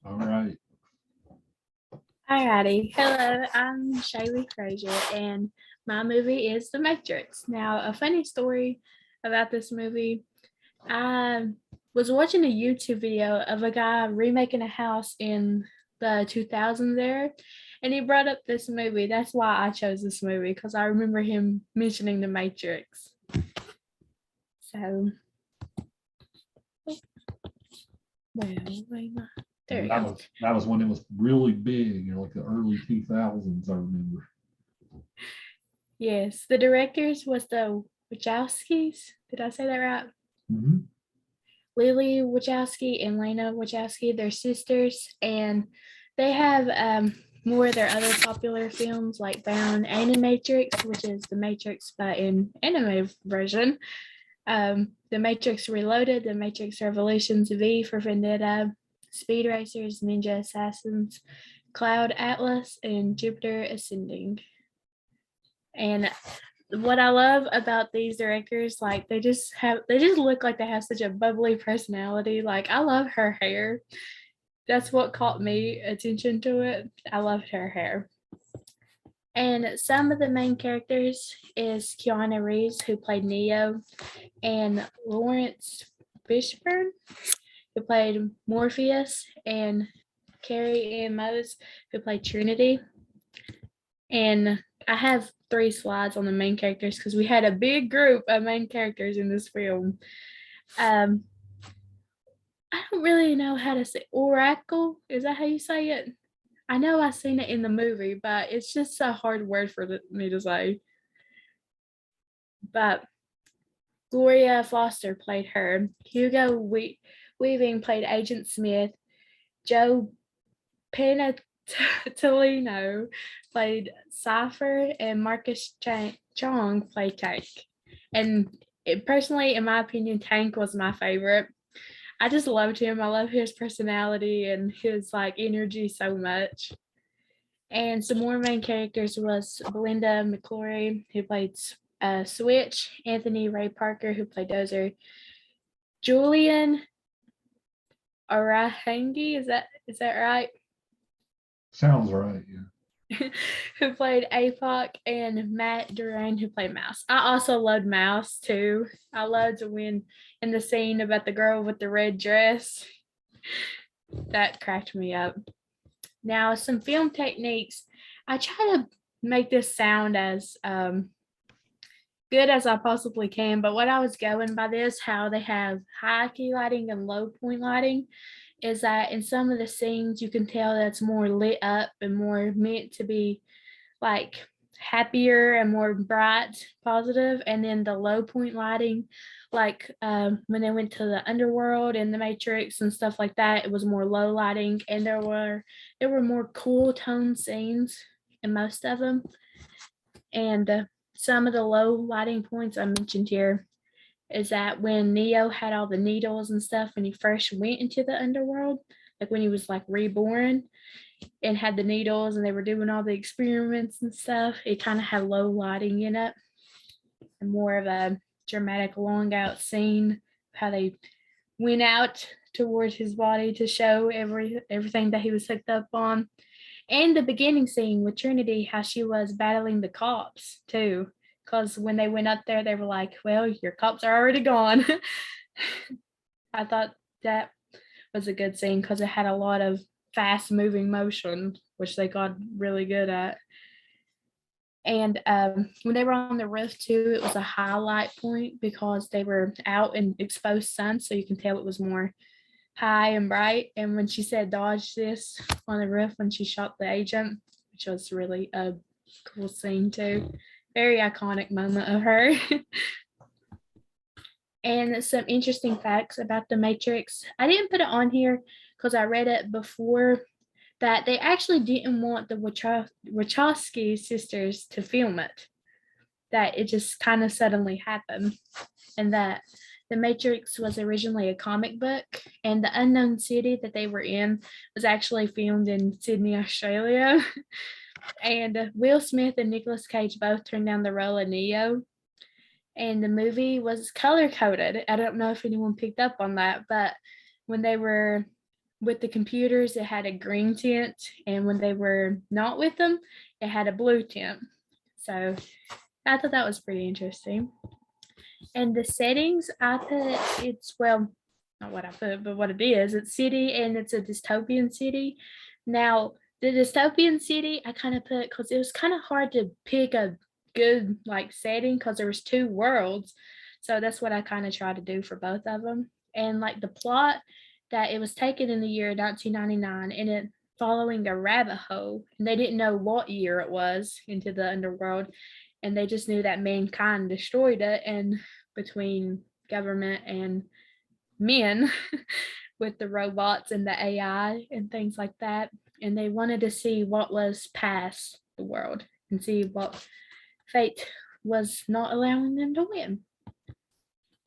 All right. Alrighty. Hello, I'm Shaylee Frazier, and my movie is The Matrix. Now, a funny story about this movie. I was watching a YouTube video of a guy remaking a house in the 2000s there, and he brought up this movie. That's why I chose this movie, because I remember him mentioning The Matrix. So, there we go. That was when it was really big, like the early 2000s, I remember. Yes, the directors was the Wachowskis. Did I say that right? Mm-hmm. Lily Wachowski and Lena Wachowski. They're sisters, and they have more of their other popular films like Bound Animatrix, which is The Matrix but in anime version. The Matrix Reloaded, The Matrix Revolutions, V for Vendetta, Speed Racers, Ninja Assassins, Cloud Atlas, and Jupiter Ascending. And what I love about these directors, like they just look like they have such a bubbly personality. Like I love her hair. That's what caught me attention to it. I loved her hair. And some of the main characters is Keanu Reeves, who played Neo, and Lawrence Fishburne, who played Morpheus, and Carrie Ann Moss, who played Trinity. And I have 3 slides on the main characters because we had a big group of main characters in this film. I don't really know how to say Oracle. Is that how you say it? I know I've seen it in the movie, but it's just a hard word for me to say. But Gloria Foster played her. Hugo Weaving played Agent Smith. Joe Penatolino played Cypher, and Marcus Chong played Tank. And personally, in my opinion, Tank was my favorite. I just loved him. I love his personality and his energy so much. And some more main characters was Belinda McClory, who played Switch, Anthony Ray Parker, who played Dozer, Julian Arahangi, is that right? Sounds right, yeah. Who played APOC, and Matt Duran, who played Mouse. I also loved Mouse too. I loved when in the scene about the girl with the red dress. That cracked me up. Now, some film techniques. I try to make this sound as good as I possibly can, but what I was going by this, how they have high key lighting and low point lighting, is that in some of the scenes you can tell that's more lit up and more meant to be like happier and more bright, positive, and then the low point lighting, like when they went to the underworld and the Matrix and stuff like that, it was more low lighting, and there were more cool tone scenes in most of them, and some of the low lighting points I mentioned here is that when Neo had all the needles and stuff when he first went into the underworld, like when he was reborn and had the needles and they were doing all the experiments and stuff, it kind of had low lighting in it and more of a dramatic long out scene, how they went out towards his body to show everything that he was hooked up on. And the beginning scene with Trinity, how she was battling the cops too. Because when they went up there, they were like, well, your cops are already gone. I thought that was a good scene because it had a lot of fast moving motion, which they got really good at. And when they were on the roof too, it was a highlight point because they were out in exposed sun, so you can tell it was more high and bright. And when she said dodge this on the roof when she shot the agent, which was really a cool scene too. Very iconic moment of her. And some interesting facts about the Matrix. I didn't put it on here because I read it before, that they actually didn't want the Wachowski sisters to film it. That it just kind of suddenly happened. And that the Matrix was originally a comic book, and the unknown city that they were in was actually filmed in Sydney, Australia. And Will Smith and Nicolas Cage both turned down the role of Neo. And the movie was color coded. I don't know if anyone picked up on that, but when they were with the computers, it had a green tint, and when they were not with them, it had a blue tint. So I thought that was pretty interesting. And the settings, I put it's, well, not what I put, but what it is. It's city, and it's a dystopian city. Now, the dystopian city, I kind of put because it was kind of hard to pick a good like setting because there was two worlds. So that's what I kind of try to do for both of them. And like the plot, that it was taken in the year 1999, and it following a rabbit hole, and they didn't know what year it was into the underworld, and they just knew that mankind destroyed it, and between government and men with the robots and the AI and things like that. And they wanted to see what was past the world and see what fate was not allowing them to win.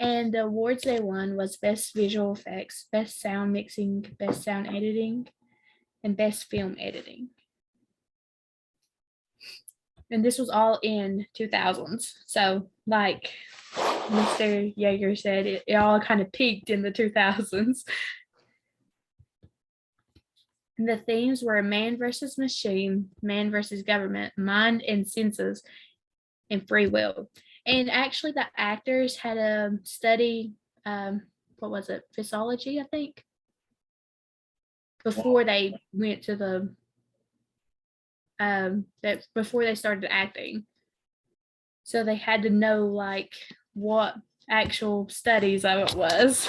And the awards they won was Best Visual Effects, Best Sound Mixing, Best Sound Editing, and Best Film Editing. And this was all in 2000s. So like Mr. Yeager said, it all kind of peaked in the 2000s. And the themes were man versus machine, man versus government, mind and senses, and free will. And actually, the actors had a study, what was it, physiology, I think, before they went to the, that before they started acting. So they had to know like what actual studies of it was.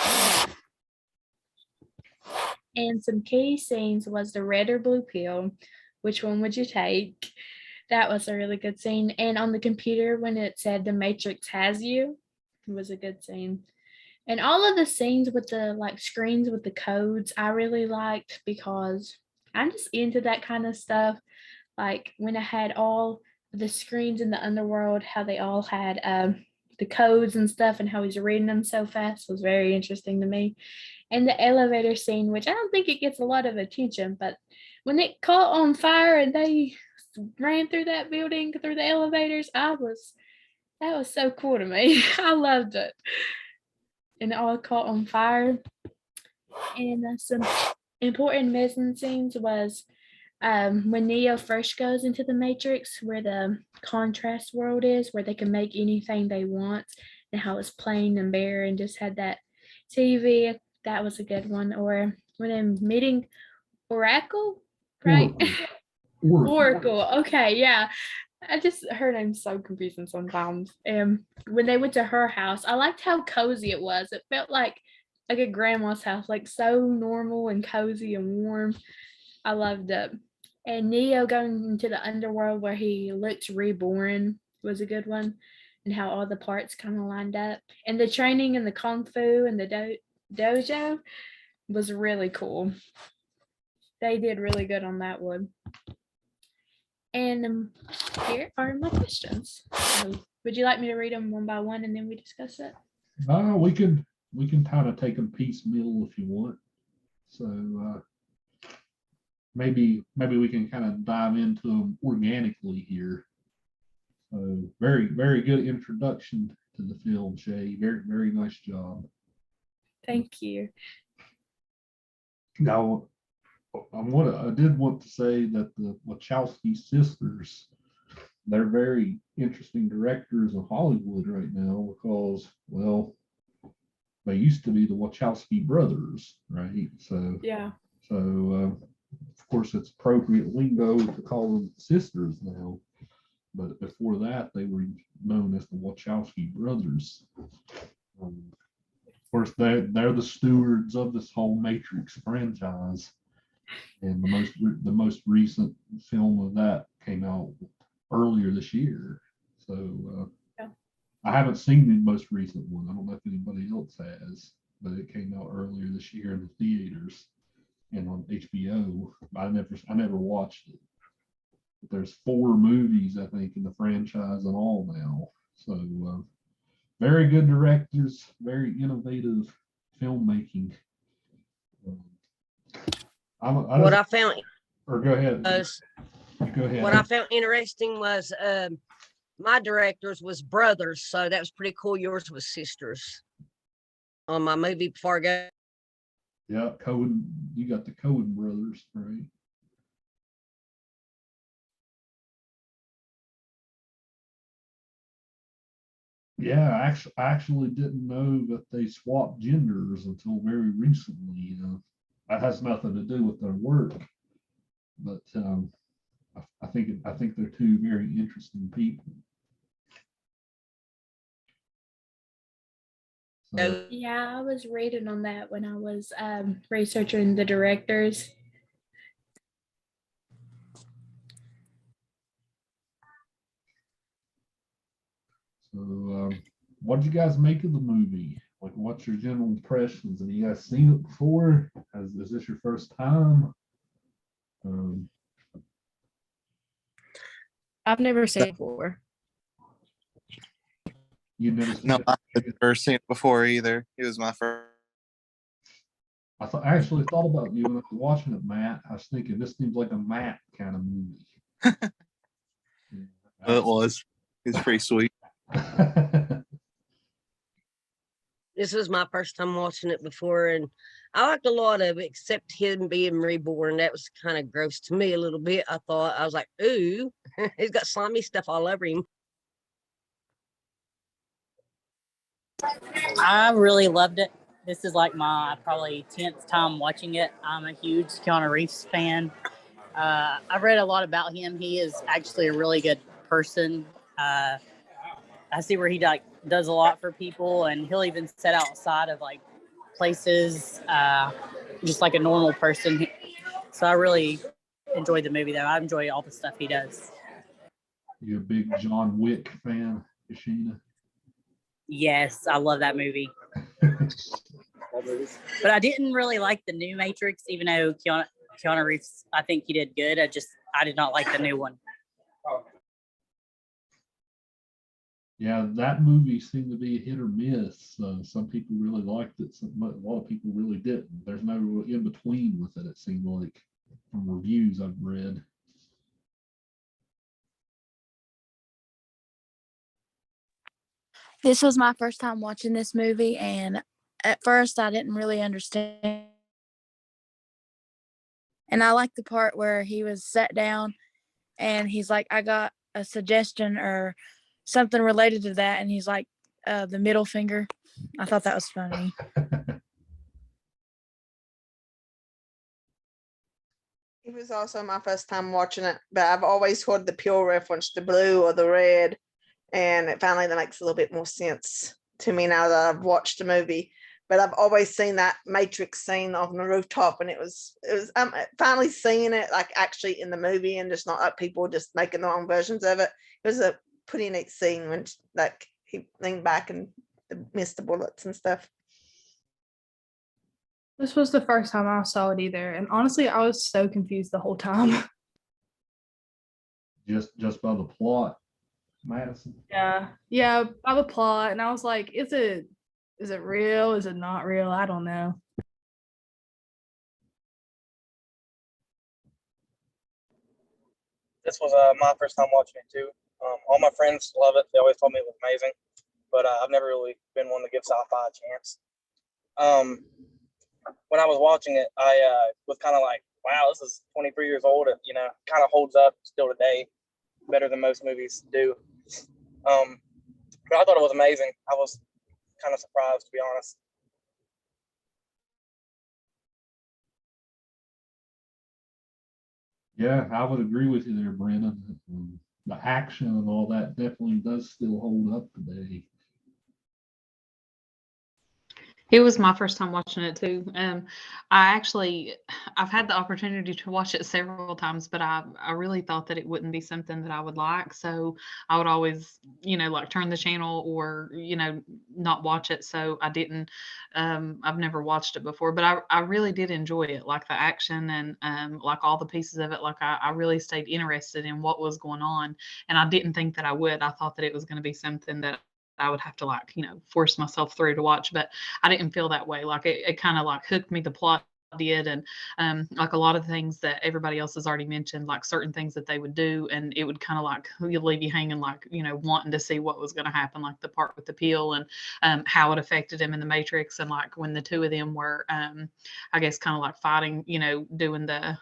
And some key scenes was the red or blue pill. Which one would you take? That was a really good scene. And on the computer, when it said the Matrix has you, it was a good scene. And all of the scenes with the like screens with the codes, I really liked because I'm just into that kind of stuff. Like when I had all the screens in the underworld, how they all had the codes and stuff, and how he's reading them so fast was very interesting to me. And the elevator scene, which I don't think it gets a lot of attention, but when it caught on fire and they ran through that building through the elevators, that was so cool to me. I loved it. And it all caught on fire. And some important missing scenes was when Neo first goes into the Matrix, where the contrast world is, where they can make anything they want, and how it's plain and bare, and just had that TV. That was a good one. Or when I'm meeting Oracle, right? Oracle. Okay, yeah. Her name's so confusing sometimes. When they went to her house, I liked how cozy it was. It felt like a grandma's house, like so normal and cozy and warm. I loved it. And Neo going into the underworld where he looks reborn was a good one, and how all the parts kind of lined up. And the training and the kung fu and the dojo was really cool. They did really good on that one. And here are my questions. So would you like me to read them one by one and then we discuss it? We can kind of take them piecemeal if you want. So maybe we can kind of dive into them organically here. So very good introduction to the film, Shay. Very nice job. Thank you. Now, I did want to say that the Machowski sisters, they're very interesting directors in Hollywood right now because, well, they used to be the Wachowski brothers, right? So yeah. So of course, it's appropriate lingo to call them sisters now, but before that, they were known as the Wachowski brothers. Of course, they're the stewards of this whole Matrix franchise. And the most recent film of that came out earlier this year. So yeah. I haven't seen the most recent one. I don't know if anybody else has, but it came out earlier this year in the theaters and on HBO. I never watched it. But there's 4 movies, I think, in the franchise and all now. So very good directors, very innovative filmmaking. What I found go ahead. Go ahead. What I found interesting was my directors was brothers, so that was pretty cool. Yours was sisters. On my movie before I go. Yeah, Cohen, you got the Cohen brothers, right? Yeah, I actually didn't know that they swapped genders until very recently. That has nothing to do with their work, but I think they're two very interesting people. So, Yeah, I was reading on that when I was researching the directors. what did you guys make of the movie? Like, what's your general impressions? Have you guys seen it before? Is this your first time? Um, I've never seen it before. you never seen No, it? I've never seen it before either. It was my first. I actually thought about you when I was watching it, Matt. I was thinking this seems like a Matt kind of movie. It was. It was pretty sweet. This was my first time watching it before, and I liked a lot of it, except him being reborn. That was kind of gross to me a little bit. I was like, ooh, he's got slimy stuff all over him. I really loved it. This is like my probably 10th time watching it. I'm a huge Keanu Reeves fan. I've read a lot about him. He is actually a really good person. I see where he like does a lot for people, and he'll even sit outside of like places, just like a normal person. So I really enjoyed the movie, though. I enjoy all the stuff he does. You a big John Wick fan, Kashina? Yes, I love that movie. But I didn't really like the new Matrix, even though Keanu Reeves, I think he did good. I did not like the new one. Yeah, that movie seemed to be a hit or miss. Some people really liked it. A lot of people really didn't. There's no real in between with it. It seemed like from reviews I've read. This was my first time watching this movie, and at first I didn't really understand. And I like the part where he was sat down and he's like, I got a suggestion or something related to that. And he's like, the middle finger. I thought that was funny. It was also my first time watching it, but I've always heard the pure reference to blue or the red, and it finally that makes a little bit more sense to me now that I've watched the movie. But I've always seen that Matrix scene on the rooftop, and it was finally seeing it like actually in the movie and just not like people just making their own versions of it. It was a pretty neat scene when like he leaned back and missed the bullets and stuff. This was the first time I saw it either, and honestly, I was so confused the whole time. Just by the plot, Madison. Yeah, by the plot, and I was like, is it real? Is it not real? I don't know. This was my first time watching it too. All my friends love it. They always told me it was amazing, but I've never really been one to give sci-fi a chance. When I was watching it, I was kind of like, wow, this is 23 years old. And, kind of holds up still today better than most movies do. But I thought it was amazing. I was kind of surprised, to be honest. Yeah, I would agree with you there, Brandon. The action and all that definitely does still hold up today. It was my first time watching it too. I've had the opportunity to watch it several times, but I really thought that it wouldn't be something that I would like. So I would always, like turn the channel or, not watch it. So I didn't, I've never watched it before, but I really did enjoy it. Like the action and like all the pieces of it. Like I really stayed interested in what was going on. And I didn't think that I would. I thought that it was going to be something that I would have to force myself through to watch, but I didn't feel that way. Like it kind of like hooked me. The plot did, and like a lot of things that everybody else has already mentioned, like certain things that they would do, and it would kind of like leave you hanging, like, you know, wanting to see what was going to happen, like the part with the peel and how it affected him in the Matrix, and like when the two of them were, I guess, kind of like fighting, you know, doing the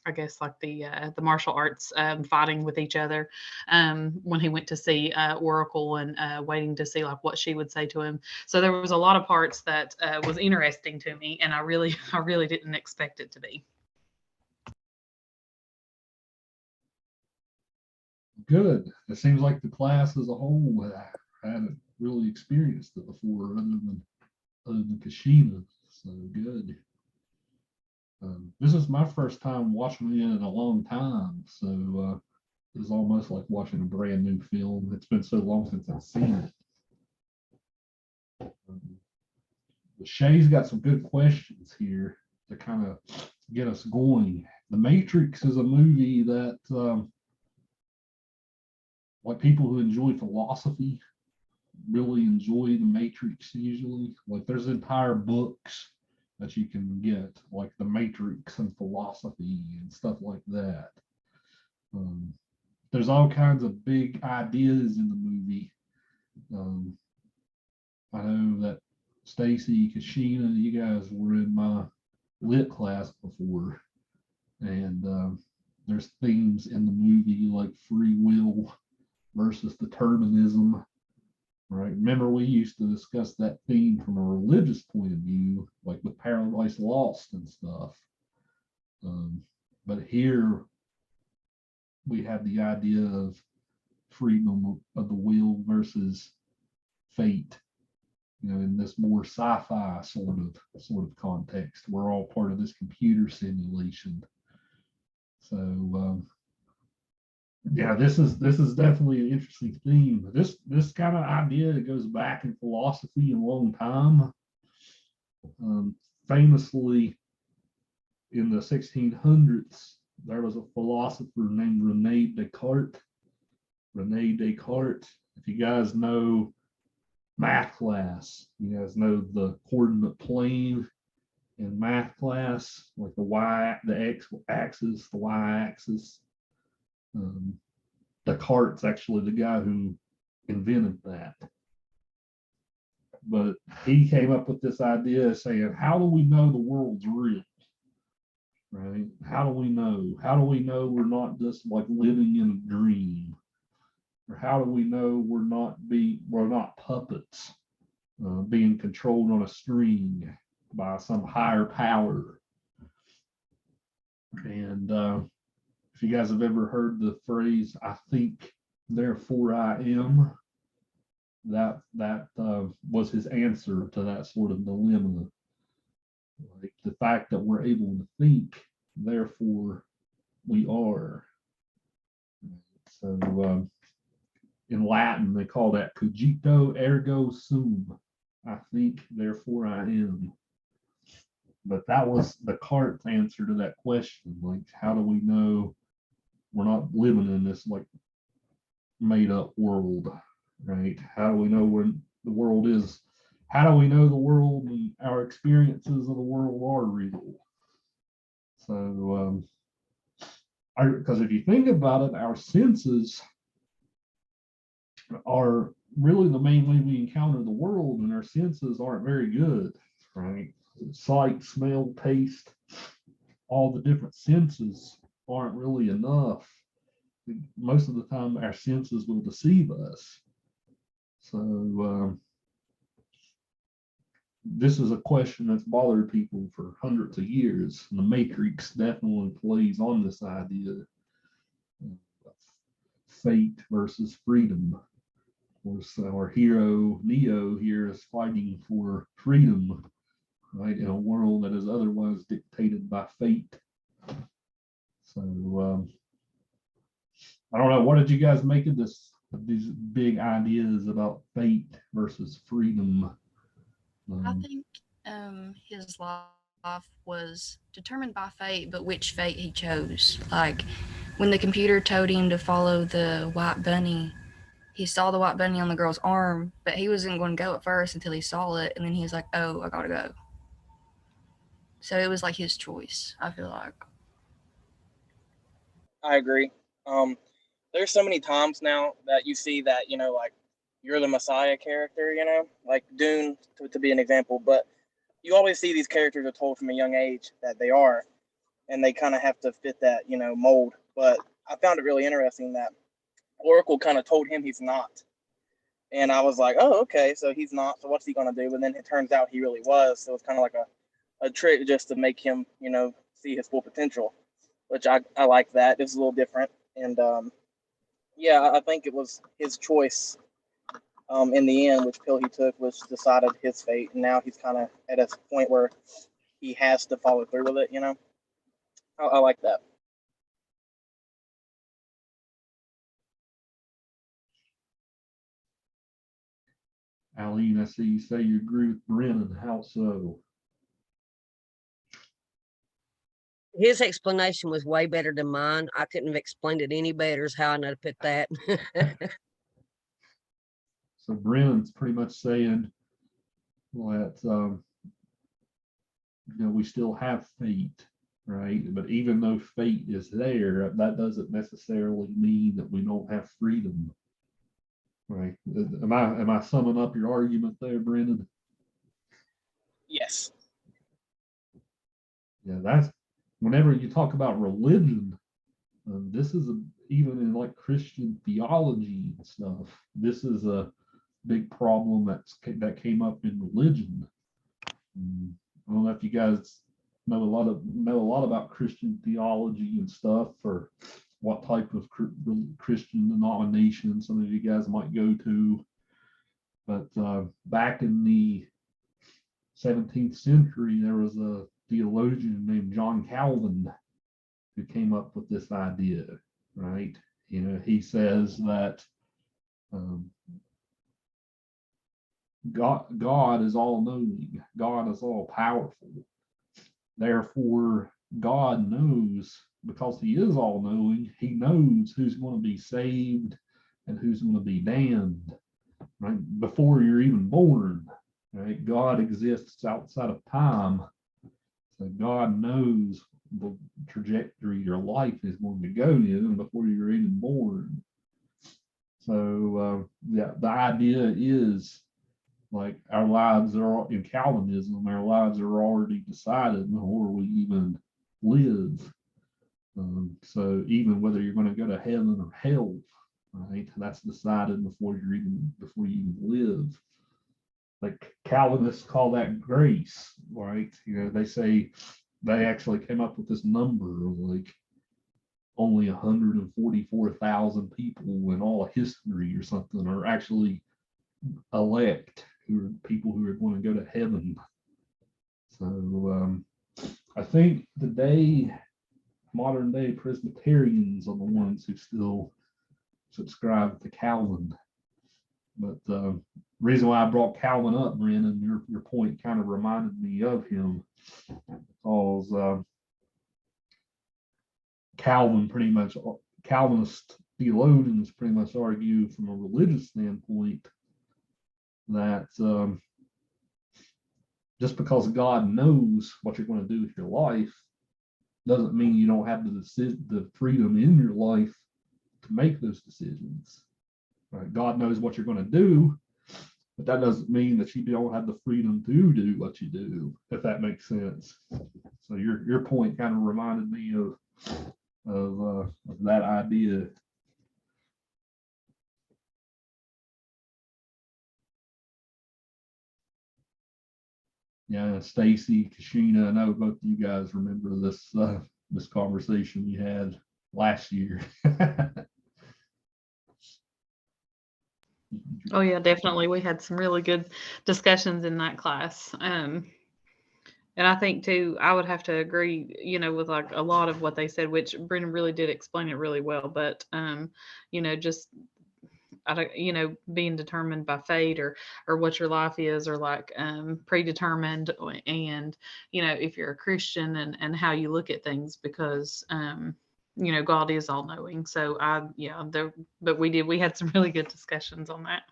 I guess like the martial arts, fighting with each other, when he went to see Oracle and waiting to see like what she would say to him. So there was a lot of parts that was interesting to me, and I really didn't expect it to be. Good. It seems like the class as a whole hadn't really experienced it before, other than Kashina. So good. This is my first time watching it in a long time, so it's almost like watching a brand new film. It's been so long since I've seen it. Shay's got some good questions here to kind of get us going. The Matrix is a movie that, like, people who enjoy philosophy really enjoy the Matrix usually. Like, there's entire books that you can get, like The Matrix and philosophy and stuff like that. There's all kinds of big ideas in the movie. I know that Stacy, Kashina, you guys were in my lit class before, and there's themes in the movie like free will versus determinism. Right. Remember, we used to discuss that theme from a religious point of view, like with Paradise Lost and stuff. But here we have the idea of freedom of the will versus fate. You know, in this more sci-fi sort of context, we're all part of this computer simulation. So yeah, this is definitely an interesting theme. This kind of idea that goes back in philosophy a long time. Famously, in the 1600s, there was a philosopher named Rene Descartes. Rene Descartes. If you guys know math class, you guys know the coordinate plane in math class, like the X axis, the Y axis. Descartes actually the guy who invented that. But he came up with this idea saying, how do we know the world's real? Right? How do we know? How do we know we're not just like living in a dream? Or how do we know we're not puppets being controlled on a string by some higher power? And if you guys have ever heard the phrase, I think, therefore I am, that was his answer to that sort of dilemma. Like the fact that we're able to think, therefore we are. So in Latin, they call that cogito ergo sum. I think, therefore I am. But that was Descartes' answer to that question. Like, how do we know we're not living in this like made up world, right? How do we know when the world is? How do we know the world and our experiences of the world are real? So, because if you think about it, our senses are really the main way we encounter the world, and our senses aren't very good, right? Sight, smell, taste, all the different senses aren't really enough. Most of the time, our senses will deceive us. So, this is a question that's bothered people for hundreds of years. And the Matrix definitely plays on this idea of fate versus freedom. Of course, our hero Neo here is fighting for freedom, right, in a world that is otherwise dictated by fate. So I don't know. What did you guys make of these big ideas about fate versus freedom? I think his life was determined by fate, but which fate he chose. Like when the computer told him to follow the white bunny, he saw the white bunny on the girl's arm, but he wasn't going to go at first until he saw it, and then he was like, "Oh, I gotta go." So it was like his choice, I feel like. I agree. There's so many times now that you see that, like you're the Messiah character, like Dune to be an example, but you always see these characters are told from a young age that they are, and they kind of have to fit that, mold. But I found it really interesting that Oracle kind of told him he's not. And I was like, oh, okay, so he's not. So what's he going to do? And then it turns out he really was. So it's kind of like a trick just to make him, see his full potential, which I like that. It's a little different. And yeah, I think it was his choice in the end, which pill he took, which decided his fate. And now he's kind of at a point where he has to follow through with it, I like that. Aline, I see you say you agree with Brennan. How so? His explanation was way better than mine. I couldn't have explained it any better, is how I know to put that. So Brennan's pretty much saying that we still have fate, right? But even though fate is there, that doesn't necessarily mean that we don't have freedom, right? Am I summing up your argument there, Brennan? Yes. Yeah, that's whenever you talk about religion, this is even in like Christian theology and stuff. This is a big problem that came up in religion. I don't know if you guys know a lot about Christian theology and stuff, or what type of Christian denomination some of you guys might go to. But back in the 17th century, there was a theologian named John Calvin who came up with this idea, right? He says that God is all knowing, God is all powerful. Therefore, God knows, because he is all knowing, he knows who's going to be saved and who's going to be damned, right? Before you're even born, right? God exists outside of time. So God knows the trajectory your life is going to go in before you're even born. So the idea is, like, our lives are, in Calvinism, our lives are already decided before we even live. So even whether you're going to go to heaven or hell, right, that's decided before you even live. Like Calvinists call that grace, right? They say they actually came up with this number of like only 144,000 people in all of history or something are actually elect, who are people who are going to go to heaven. So I think today, modern day Presbyterians are the ones who still subscribe to Calvin. But the reason why I brought Calvin up, Brandon, your point kind of reminded me of him, because Calvinist theologians pretty much argue from a religious standpoint that just because God knows what you're going to do with your life doesn't mean you don't have the freedom in your life to make those decisions. Right? God knows what you're going to do, but that doesn't mean that you don't have the freedom to do what you do, if that makes sense. So your point kind of reminded me of that idea. Yeah, Stacy, Kashina, I know both of you guys remember this conversation we had last year. Oh yeah, definitely. We had some really good discussions in that class. And I think too, I would have to agree, with like a lot of what they said, which Brendan really did explain it really well. But just being determined by fate or what your life is, or like predetermined, and if you're a Christian and how you look at things, because God is all knowing. So we had some really good discussions on that.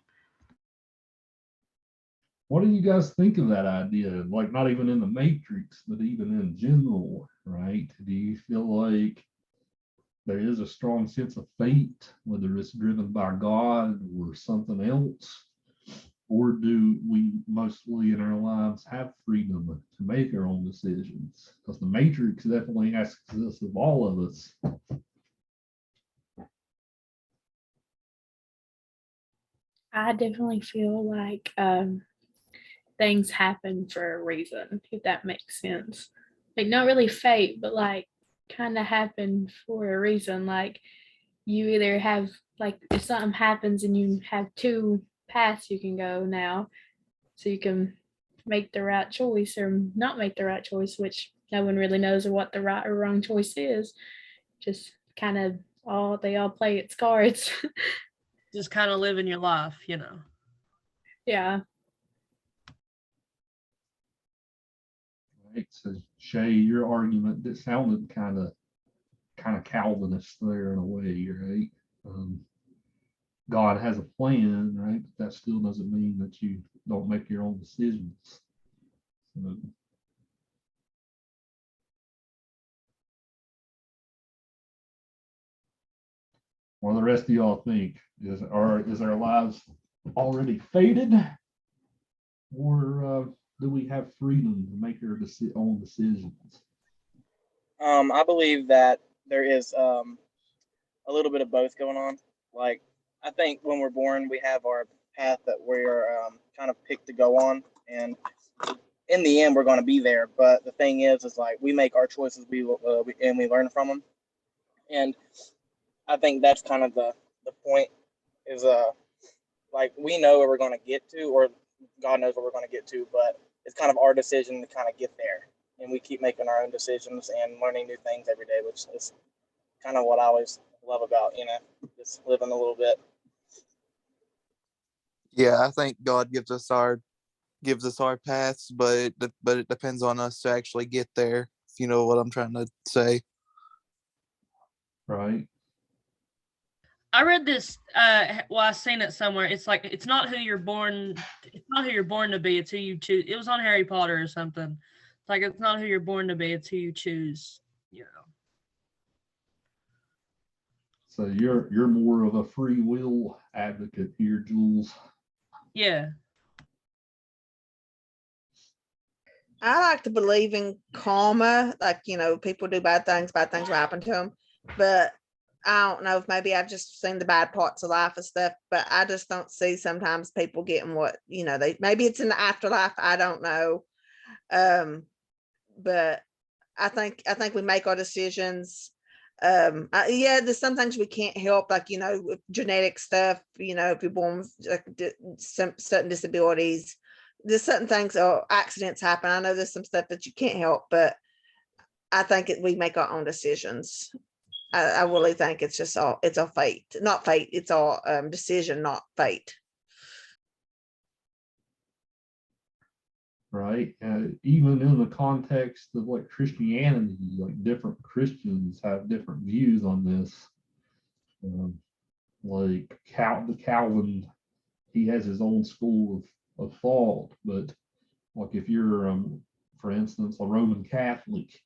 What do you guys think of that idea? Like, not even in the Matrix, but even in general, right? Do you feel like there is a strong sense of fate, whether it's driven by God or something else? Or do we mostly in our lives have freedom to make our own decisions? Because the Matrix definitely asks this of all of us. I definitely feel like things happen for a reason, if that makes sense. Like not really fate, but like kind of happen for a reason. Like you either have like if something happens and you have two paths you can go now, so you can make the right choice or not make the right choice, which no one really knows what the right or wrong choice is. Just kind of all they all play its cards. Just kind of living your life, Yeah. Right. So Shay, your argument that sounded kind of Calvinist there in a way, right? God has a plan, right? But that still doesn't mean that you don't make your own decisions. So, what do the rest of y'all think? Is our lives already fated, or do we have freedom to make our own decisions? I believe that there is a little bit of both going on. Like, I think when we're born, we have our path that we're kind of picked to go on, and in the end, we're going to be there. But the thing is like we make our choices, and we learn from them, and I think that's kind of the point. Is like we know where we're going to get to, or God knows where we're going to get to, but it's kind of our decision to kind of get there, and we keep making our own decisions and learning new things every day, which is kind of what I always love about, just living a little bit. Yeah, I think God gives us our paths, but it depends on us to actually get there. If you know what I'm trying to say. Right. I read this. I seen it somewhere. It's like it's not who you're born. It's not who you're born to be. It's who you choose. It was on Harry Potter or something. It's like it's not who you're born to be. It's who you choose. So you're more of a free will advocate here, Jules. Yeah. I like to believe in karma. Like, people do bad things will happen to them. But I don't know if maybe I've just seen the bad parts of life and stuff, but I just don't see sometimes people getting what, maybe it's in the afterlife. I don't know. But I think we make our decisions. Yeah, there's some things we can't help, like, with genetic stuff, if you're born with like some certain disabilities, there's certain things or accidents happen. I know there's some stuff that you can't help, but I think we make our own decisions. I really think it's all fate, not fate. It's all decision, not fate. Right. Even in the context of like Christianity, like different Christians have different views on this. Like Calvin, he has his own school of thought, but like if you're, for instance, a Roman Catholics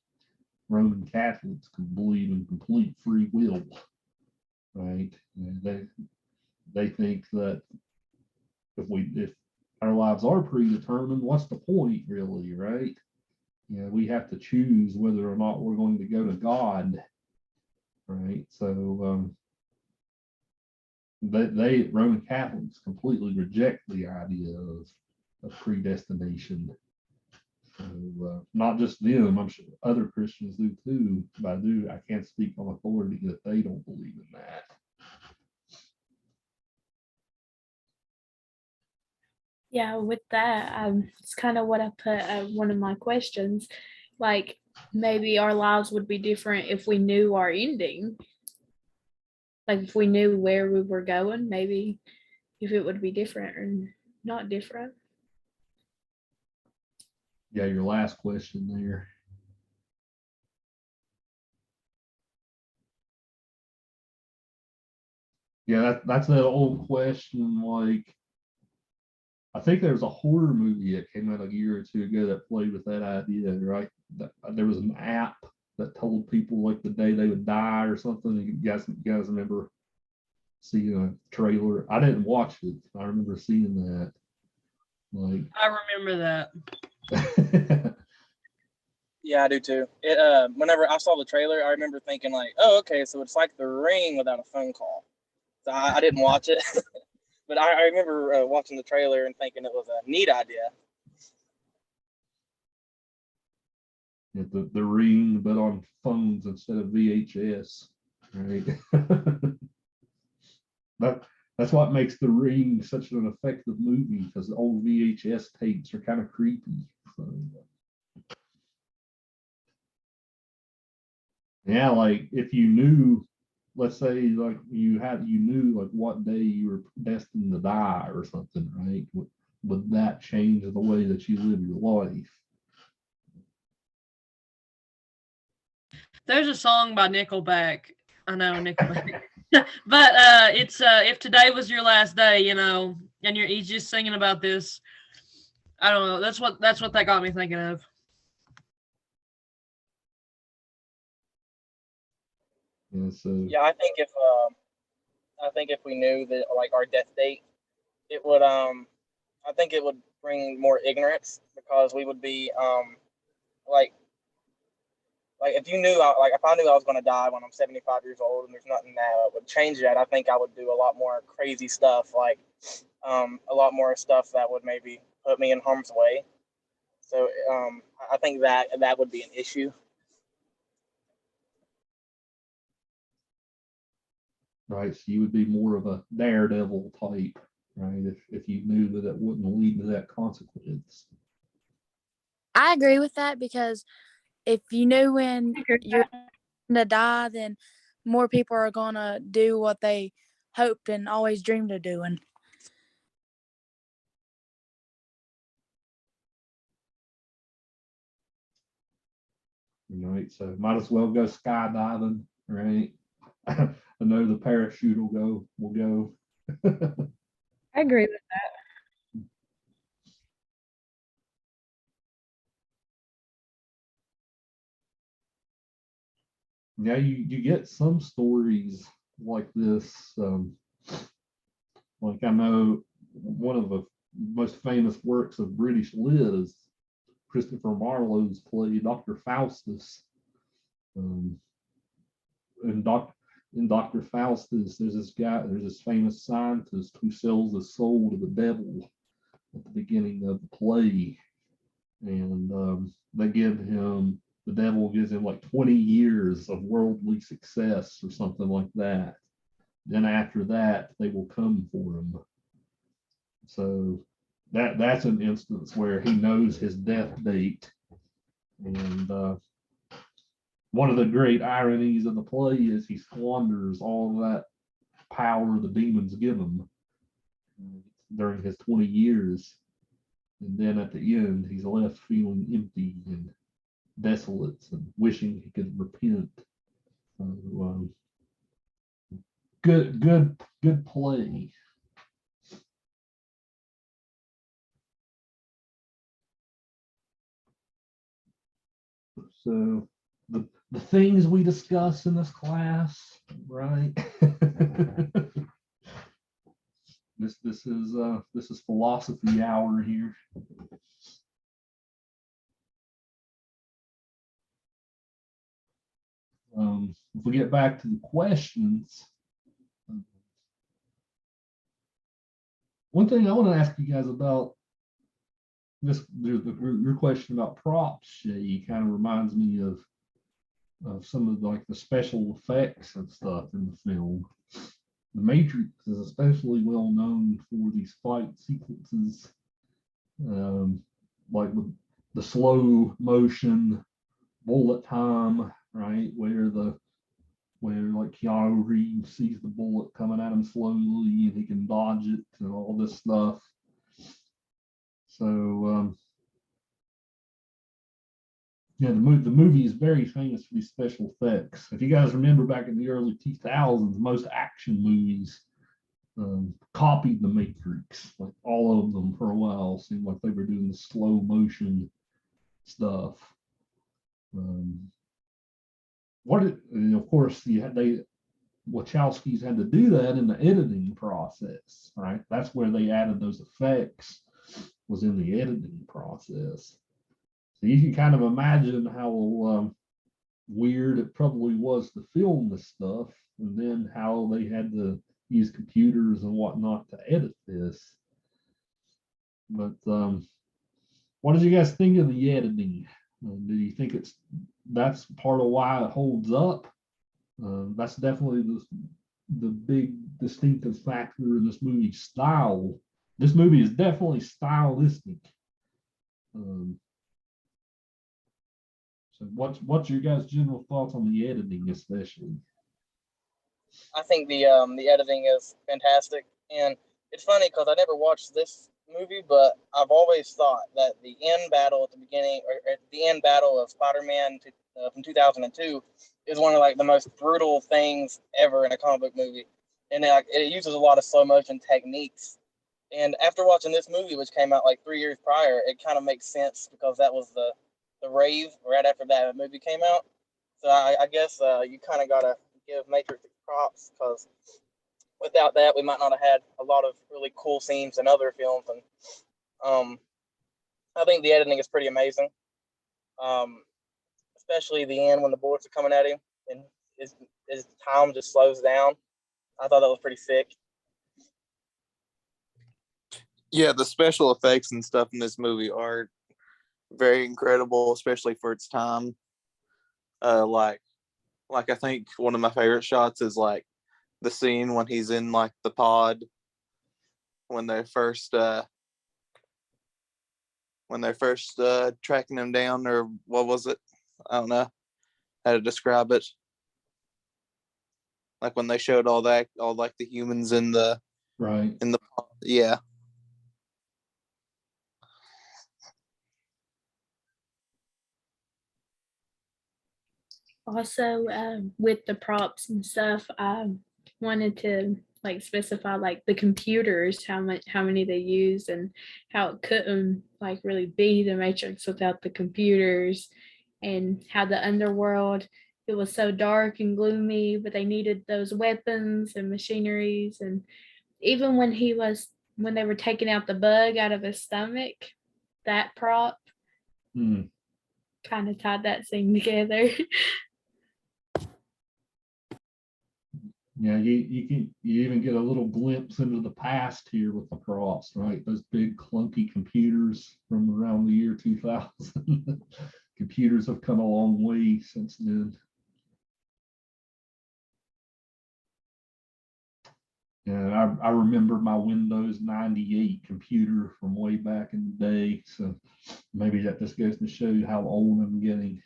can believe in complete free will, right? And they think that if our lives are predetermined, what's the point really, right? We have to choose whether or not we're going to go to God, right? So they Roman Catholics completely reject the idea of predestination. So, not just them, I'm sure other Christians do too, but I can't speak on authority that they don't believe in that. Yeah, with that, it's kind of what I put one of my questions. Like maybe our lives would be different if we knew our ending. Like if we knew where we were going, maybe if it would be different or not different. Yeah, your last question there. Yeah, that's that old question, like I think there was a horror movie that came out a year or two ago that played with that idea, right? There was an app that told people like the day they would die or something. You guys remember seeing a trailer? I didn't watch it. I remember seeing that. Like, I remember that. Yeah, I do too. Whenever I saw the trailer, I remember thinking like, oh, okay, so it's like The Ring without a phone call. So I didn't watch it, but I remember watching the trailer and thinking it was a neat idea. the Ring, but on phones instead of VHS, right? That's what makes The Ring such an effective movie, because the old VHS tapes are kind of creepy. So, yeah, like if you knew, let's say like you knew like what day you were destined to die or something, right? Would that change the way that you live your life? There's a song by Nickelback. I know Nickelback. But it's if today was your last day, you know, and he's just singing about this. I don't know. That's what that got me thinking of. Yeah, so Yeah, I think if we knew that like our death date, it would I think it would bring more ignorance, because we would be like if you knew like if I knew I was going to die when I'm 75 years old and there's nothing that would change that, I think I would do a lot more crazy stuff, like a lot more stuff that would maybe put me in harm's way. So I think that would be an issue. right, so you would be more of a daredevil type, right? If you knew that it wouldn't lead to that consequence. I agree with that, because if you knew when you're going to die, then more people are going to do what they hoped and always dreamed of doing. Right, so might as well go skydiving, right? I know the parachute will go. I agree with that. Now you get some stories like this. Like I know one of the most famous works of British lit is Christopher Marlowe's play Dr. Faustus. Um, and in Dr. Faustus, there's this famous scientist who sells his soul to the devil at the beginning of the play. And the devil gives him like 20 years of worldly success or something like that. Then after that, they will come for him. So that's an instance where he knows his death date. And one of the great ironies of the play is he squanders all of that power the demons give him during his 20 years. And then at the end, he's left feeling empty and desolate and wishing he could repent. Good play. So the things we discuss in this class, right? This is philosophy hour here. If we get back to the questions, one thing I want to ask you guys about this, your question about props, Shay, kind of reminds me of some of the special effects and stuff in the film. The Matrix is especially well known for these fight sequences, like with the slow motion bullet time, right, where like Keanu Reeves sees the bullet coming at him slowly and he can dodge it and all this stuff. So yeah, the movie is very famous for these special effects. If you guys remember back in the early 2000s, most action movies copied the Matrix. Like all of them for a while seemed like they were doing the slow motion stuff. And of course Wachowskis had to do that in the editing process, right? That's where they added those effects, was in the editing process. So you can kind of imagine how weird it probably was to film this stuff, and then how they had to use computers and whatnot to edit this. But what did you guys think of the editing? Do you think that's part of why it holds up? That's definitely the big distinctive factor in this movie's style. This movie is definitely stylistic. So what's your guys' general thoughts on the editing, especially? I think the editing is fantastic, and it's funny because I never watched this movie, but I've always thought that the end battle at the beginning, or at the end battle of Spider-Man from 2002, is one of like the most brutal things ever in a comic book movie, and it uses a lot of slow motion techniques. And after watching this movie, which came out like 3 years prior, it kind of makes sense because that was the rave right after that movie came out. So I guess you kind of gotta give Matrix props, because without that, we might not have had a lot of really cool scenes in other films. And I think the editing is pretty amazing, especially the end when the bullets are coming at him and his time just slows down. I thought that was pretty sick. Yeah, the special effects and stuff in this movie are very incredible, especially for its time. Like I think one of my favorite shots is like the scene when he's in like the pod when they're first tracking him down, or what was it? I don't know how to describe it. Like when they showed all like the humans in the right in the pod. Yeah. Also, with the props and stuff, I wanted to like specify like the computers, how many they use, and how it couldn't like really be the Matrix without the computers, and how the underworld, it was so dark and gloomy, but they needed those weapons and machineries. And even when they were taking out the bug out of his stomach, that prop kind of tied that scene together. Yeah, you even get a little glimpse into the past here with the props, right? Those big clunky computers from around the year 2000. Computers have come a long way since then. Yeah, I remember my Windows 98 computer from way back in the day. So maybe that just goes to show you how old I'm getting.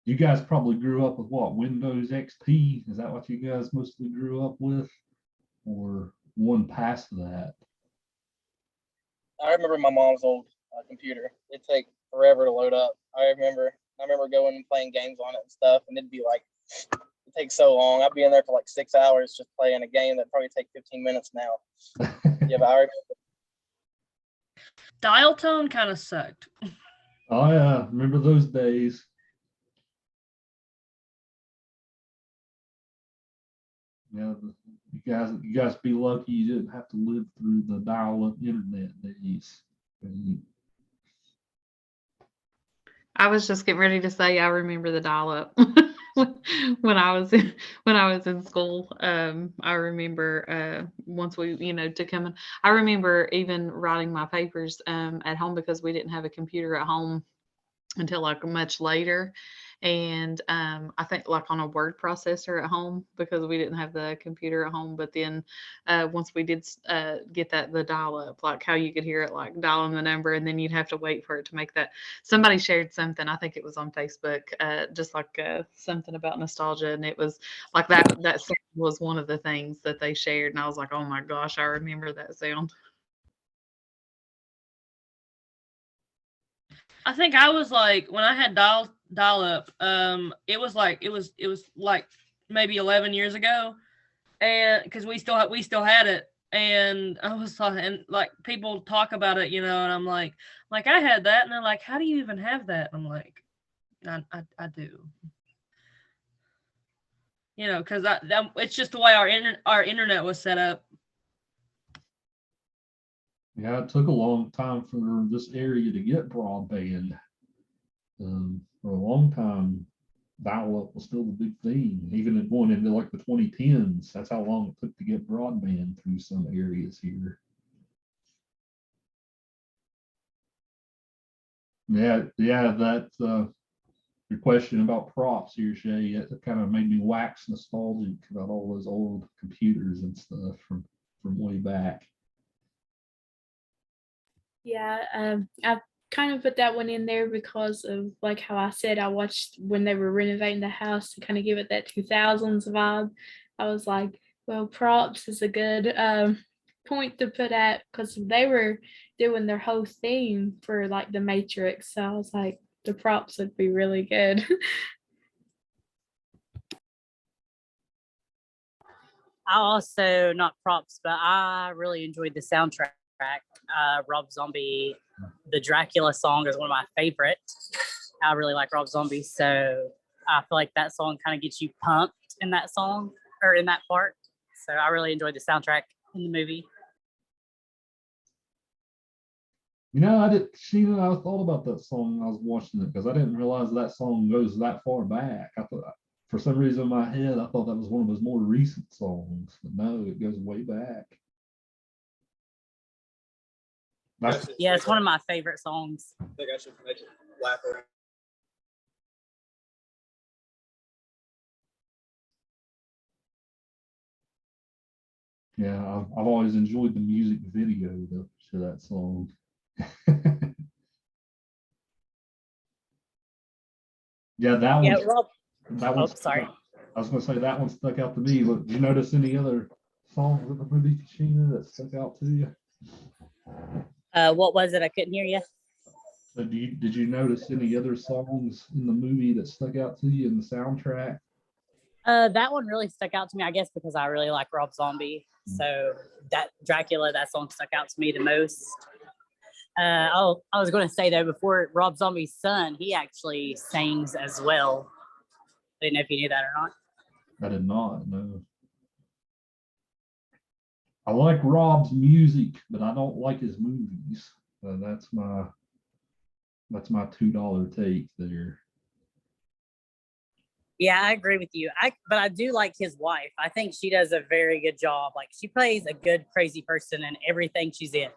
You guys probably grew up with what, Windows XP? Is that what you guys mostly grew up with, or one past that? I remember my mom's old computer. It'd take forever to load up. I remember going and playing games on it and stuff, and it'd be like, it takes so long. I'd be in there for like 6 hours just playing a game that probably take 15 minutes now. Yeah, but I remember. Dial tone kind of sucked. Oh yeah, remember those days. Yeah, you guys be lucky you didn't have to live through the dial-up internet days. I was just getting ready to say I remember the dial-up when I was in school. I remember once we to come in. I remember even writing my papers at home because we didn't have a computer at home until like much later. And I think like on a word processor at home because we didn't have the computer at home. But then once we did get the dial up, like how you could hear it like dialing the number, and then you'd have to wait for it to make that. Somebody shared something, I think it was on Facebook, just like something about nostalgia, and it was like that sound was one of the things that they shared, and I was like, oh my gosh, I remember that sound. I think I was like when I had dial up, it was like maybe 11 years ago, and because we still had it, and I was like, and like people talk about it, and I'm like I had that, and they're like, how do you even have that? I'm like, I do. Because it's just the way our internet was set up. Yeah, it took a long time for this area to get broadband. For a long time, dial-up was still the big thing, even going into like the 2010s. That's how long it took to get broadband through some areas here. Yeah, that's your question about props here, Shay. It kind of made me wax nostalgic about all those old computers and stuff from way back. Yeah, I've kind of put that one in there because of like how I said I watched when they were renovating the house to kind of give it that 2000s vibe. I was like, well, props is a good point to put at because they were doing their whole theme for like the Matrix. So I was like, the props would be really good. I also, not props, but I really enjoyed the soundtrack. Rob Zombie, the Dracula song is one of my favorites. I really like Rob Zombie, so I feel like that song kind of gets you pumped in that song or in that part. So I really enjoyed the soundtrack in the movie. I thought about that song when I was watching it because I didn't realize that song goes that far back. I thought, for some reason in my head, I thought that was one of his more recent songs, but no, it goes way back. Yeah, it's one of my favorite songs. I think I should make it laugh around. Yeah, I've always enjoyed the music video to that song. Yeah, that one. Yeah, Rob. That one. Sorry. I was going to say that one stuck out to me. But did you notice any other songs in the movie, Kashina, that stuck out to you? What was it? I couldn't hear you. So did you notice any other songs in the movie that stuck out to you in the soundtrack? That one really stuck out to me, I guess, because I really like Rob Zombie. So that Dracula, that song stuck out to me the most. I was going to say though, before Rob Zombie's son, he actually sings as well. I didn't know if you knew that or not. I did not know. I like Rob's music, but I don't like his movies. That's my $2 take there. Yeah, I agree with you. But I do like his wife. I think she does a very good job. Like she plays a good crazy person in everything she's in.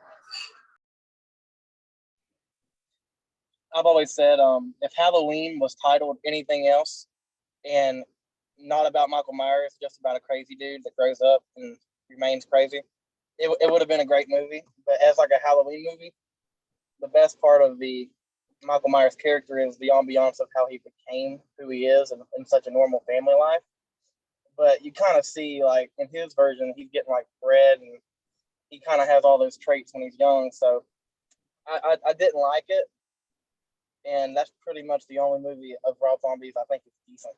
I've always said, if Halloween was titled anything else and not about Michael Myers, just about a crazy dude that grows up and remains crazy, it would have been a great movie. But as like a Halloween movie, the best part of the Michael Myers character is the ambiance of how he became who he is in such a normal family life. But you kind of see, like, in his version, he's getting like bred and he kind of has all those traits when he's young. So I didn't like it. And that's pretty much the only movie of Rob Zombie's I think is decent.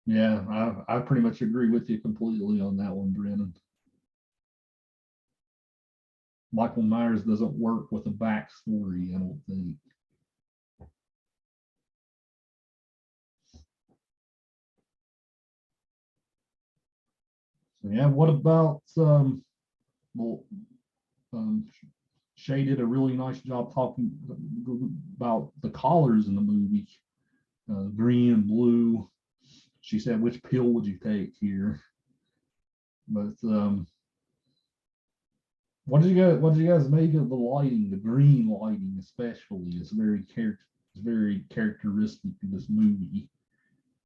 Yeah, I pretty much agree with you completely on that one, Brennan. Michael Myers doesn't work with a backstory, I don't think. So yeah, what about Shay did a really nice job talking about the colors in the movie, green and blue. She said, "Which pill would you take here?" But what did you guys make of the lighting? The green lighting, especially, is very characteristic of this movie.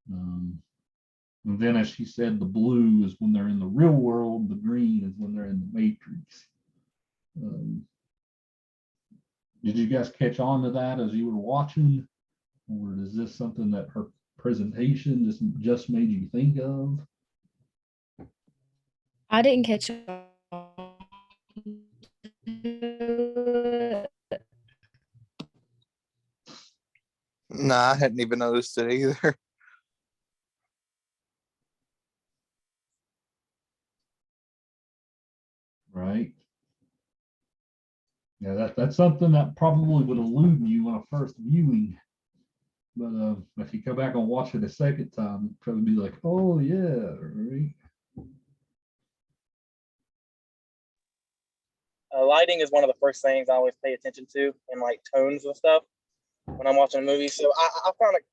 And then, as she said, the blue is when they're in the real world. The green is when they're in the Matrix. Did you guys catch on to that as you were watching, or is this something that her presentation just made you think of? I didn't catch on. Nah, I hadn't even noticed it either. Right. Yeah, that's something that probably would elude you on a first viewing. But if you come back and watch it a second time, you'd probably be like, oh yeah, right. Lighting is one of the first things I always pay attention to, and like tones and stuff when I'm watching a movie. So I found it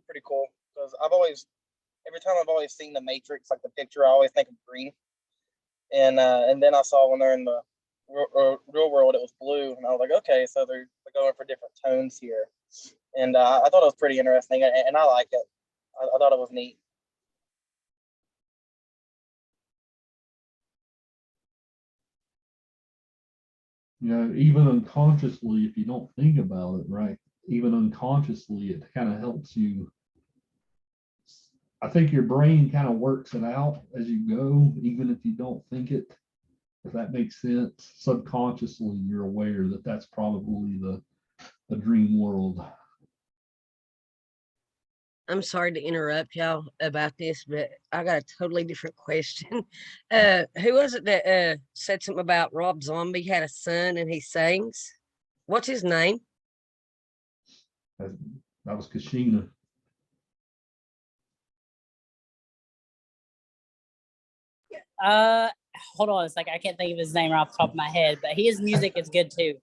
pretty cool because every time I've always seen The Matrix, like the picture, I always think of green. And then I saw when they're in the real world, it was blue, and I was like, okay, so they're going for different tones here. And I thought it was pretty interesting, and I like it. I thought it was neat. Even unconsciously, if you don't think about it, right? Even unconsciously, it kind of helps you. I think your brain kind of works it out as you go, even if you don't think it. If that makes sense, subconsciously, you're aware that that's probably the dream world. I'm sorry to interrupt y'all about this, but I got a totally different question. Who was it that said something about Rob Zombie had a son and he sings? What's his name? That was Kashina. Hold on a second. I can't think of his name off the top of my head, but his music is good too.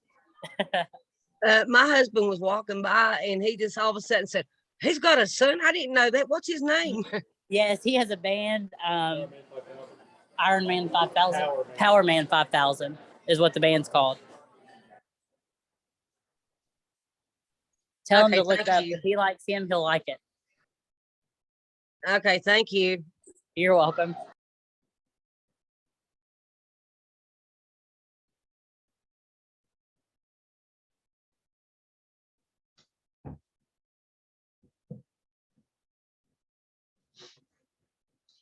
My husband was walking by and he just all of a sudden said, he's got a son. I didn't know that. What's his name? Yes, he has a band. Iron Man 5000. Power Man 5000 is what the band's called. Tell him to look it up. If he likes him, he'll like it. Okay, thank you. You're welcome.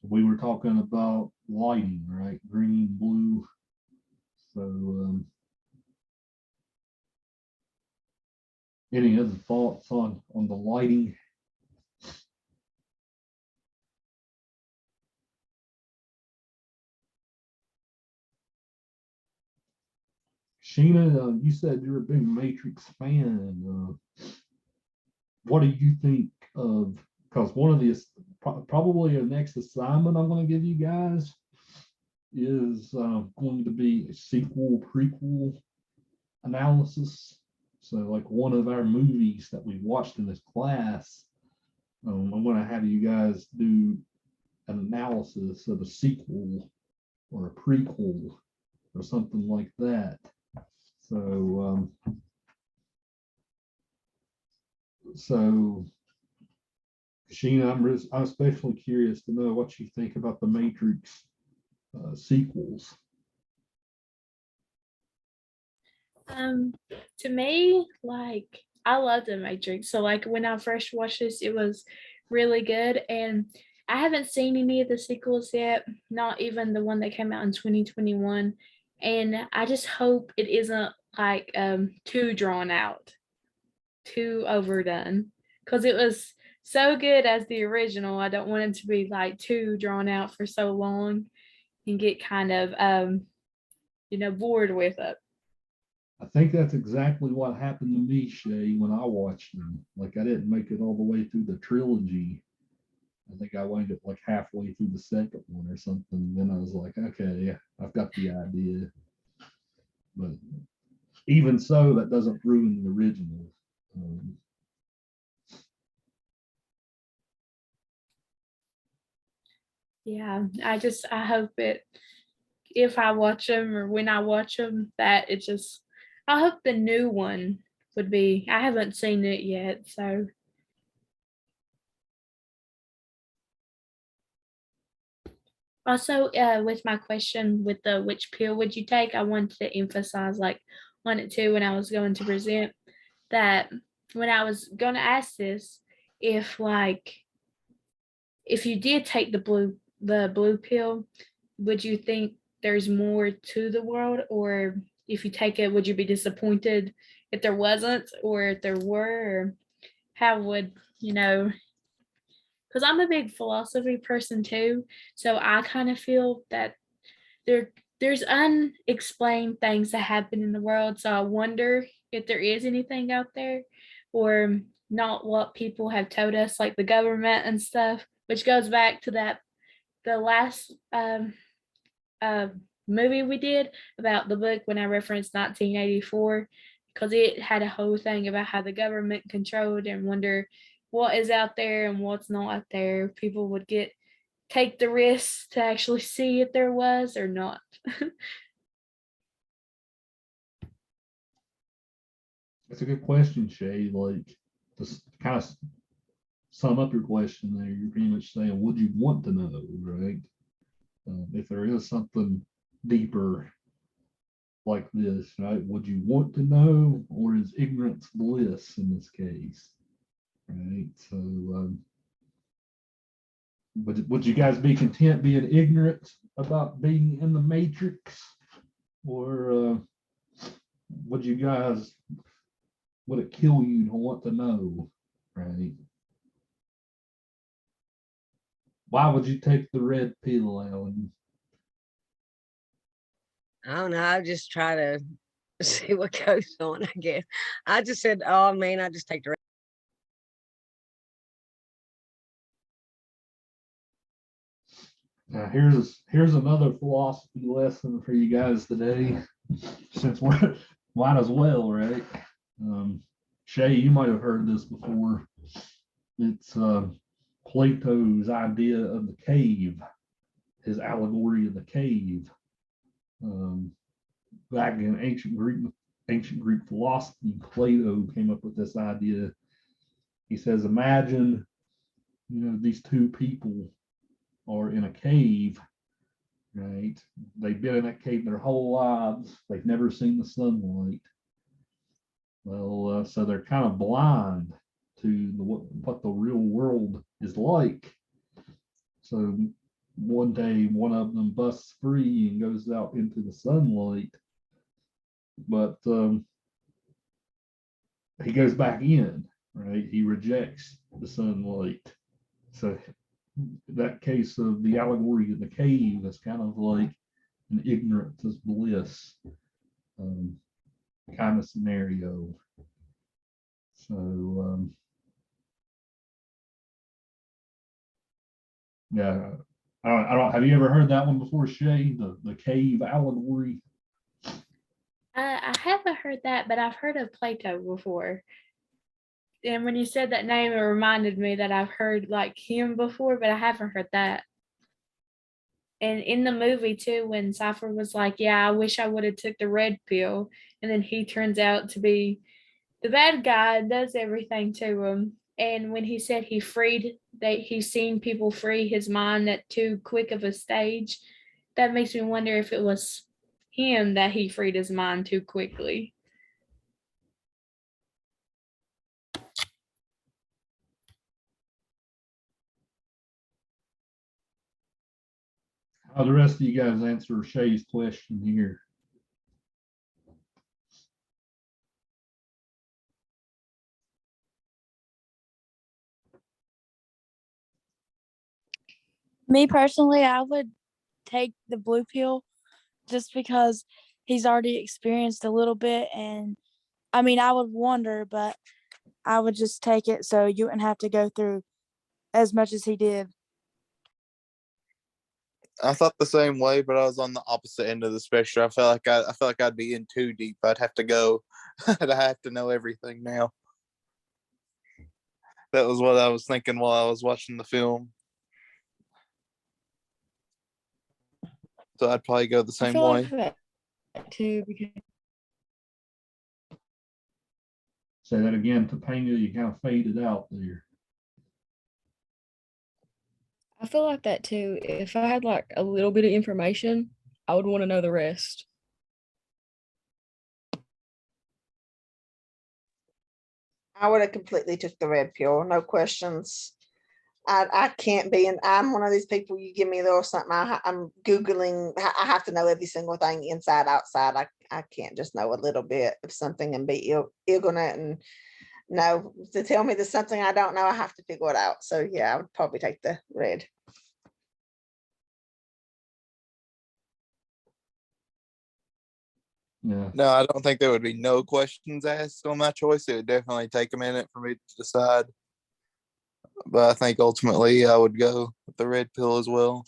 We were talking about lighting, right? Green, blue. So any other thoughts on the lighting? Sheena, you said you're a big Matrix fan. What do you think of, because one of the, probably the next assignment I'm going to give you guys is going to be a sequel, prequel analysis. So like one of our movies that we watched in this class, I'm going to have you guys do an analysis of a sequel or a prequel or something like that. So Sheena, I'm especially curious to know what you think about the Matrix sequels. To me, like, I love the Matrix. So like when I first watched this, it was really good. And I haven't seen any of the sequels yet, not even the one that came out in 2021. And I just hope it isn't like too drawn out, too overdone. Because it was so good as the original. I don't want it to be like too drawn out for so long and get kind of bored with it. I think that's exactly what happened to me, Shay, when I watched them. Like I didn't make it all the way through the trilogy. I think I wound up like halfway through the second one or something. Then I was like, okay, yeah, I've got the idea. But even so, that doesn't ruin the original. Yeah, I hope it, if I watch them or when I watch them, that it just, I hope the new one would be, I haven't seen it yet, so. Also, with my question with the which pill would you take, I wanted to emphasize like on it too when I was going to present that when I was going to ask this, if like, if you did take the blue pill, would you think there's more to the world, or if you take it, would you be disappointed if there wasn't, or if there were? Or how would, because I'm a big philosophy person too. So I kind of feel that there's unexplained things that happen in the world. So I wonder if there is anything out there or not what people have told us, like the government and stuff, which goes back to the last uh, movie we did about the book when I referenced 1984, because it had a whole thing about how the government controlled and wonder what is out there and what's not out there. People would take the risk to actually see if there was or not. That's a good question, Shay. Like, to kind of sum up your question there, you're pretty much saying, would you want to know, right? If there is something deeper like this, right? Would you want to know, or is ignorance bliss in this case, right? So, would you guys be content being ignorant about being in the Matrix, or would it kill you to want to know, right? Why would you take the red pill, Alan? I don't know. I just try to see what goes on, I guess. I just said, oh man, I just take the. Now here's another philosophy lesson for you guys today, since we're might as well, right? Shay, you might have heard this before. It's Plato's idea of the cave, his allegory of the cave. Back in ancient Greek philosophy, Plato came up with this idea. He says, imagine, these two people are in a cave, right? They've been in that cave their whole lives. They've never seen the sunlight. Well, so they're kind of blind to what the real world is like. So one day, one of them busts free and goes out into the sunlight, but he goes back in, right? He rejects the sunlight. So that case of the allegory of the cave is kind of like an ignorance is bliss kind of scenario. So yeah, I don't. Have you ever heard that one before, Shay? The cave allegory. I haven't heard that, but I've heard of Plato before. And when you said that name, it reminded me that I've heard like him before, but I haven't heard that. And in the movie too, when Cypher was like, "Yeah, I wish I would have took the red pill," and then he turns out to be the bad guy and does everything to him. And when he said he's seen people free his mind at too quick of a stage, that makes me wonder if it was him that he freed his mind too quickly. How the rest of you guys answer Shay's question here? Me personally, I would take the blue pill just because he's already experienced a little bit. And I mean, I would wonder, but I would just take it so you wouldn't have to go through as much as he did. I thought the same way, but I was on the opposite end of the spectrum. I felt like I'd be in too deep. I'd have to go and I have to know everything now. That was what I was thinking while I was watching the film. So I'd probably go the same way. Like that too, because Say that again, Topanga, you kind of faded out there. I feel like that too. If I had like a little bit of information, I would want to know the rest. I would have completely took the red pill, no questions. I can't be, and I'm one of these people. You give me a little something, I'm Googling. I have to know every single thing inside, outside. I can't just know a little bit of something and be ignorant and no, to tell me there's something I don't know, I have to figure it out. So yeah, I would probably take the red. Yeah. No, I don't think there would be no questions asked on my choice. It would definitely take a minute for me to decide. But I think ultimately I would go with the red pill as well.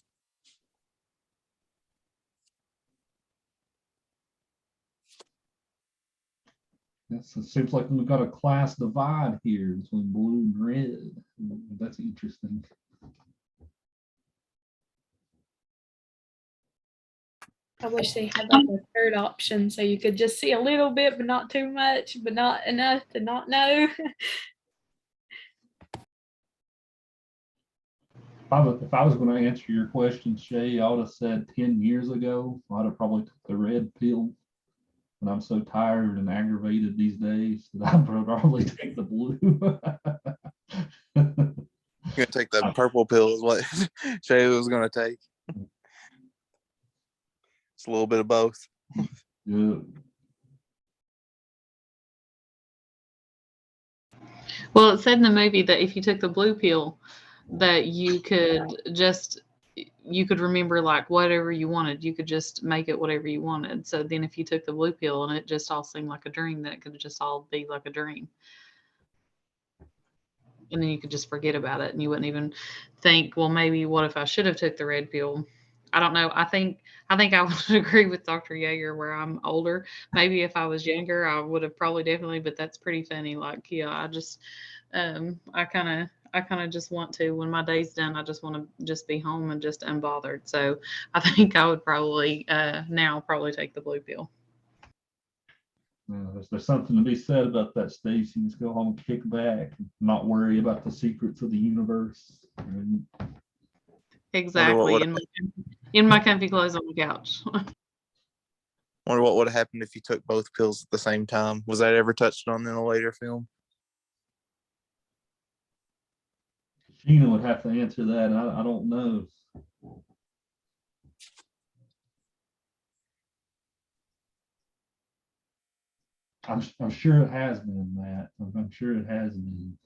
Yes, it seems like we've got a class divide here between blue and red. That's interesting. I wish they had like a third option so you could just see a little bit, but not too much, but not enough to not know. If I was going to answer your question, Shay, I would have said 10 years ago, I'd have probably took the red pill. And I'm so tired and aggravated these days that I'd probably take the blue. I'm gonna take the purple pill is what Shay was gonna take. It's a little bit of both. Yeah. Well, it said in the movie that if you took the blue pill, that you could remember like whatever you wanted. You could just make it whatever you wanted. So then if you took the blue pill and it just all seemed like a dream, then it could just all be like a dream. And then you could just forget about it and you wouldn't even think, well, maybe what if I should have took the red pill? I don't know. I think I would agree with Dr. Yeager where I'm older. Maybe if I was younger, I would have probably definitely, but that's pretty funny. Like, yeah, I kind of just want to, when my day's done, I just want to just be home and just unbothered. So I think I would probably now take the blue pill. There's something to be said about that, Stacey. Just go home and kick back, and not worry about the secrets of the universe. Exactly. In my comfy clothes on the couch. Wonder what would have happened if you took both pills at the same time. Was that ever touched on in a later film? Sheena would have to answer that. I don't know. I'm sure it has been, Matt. I'm sure it has been.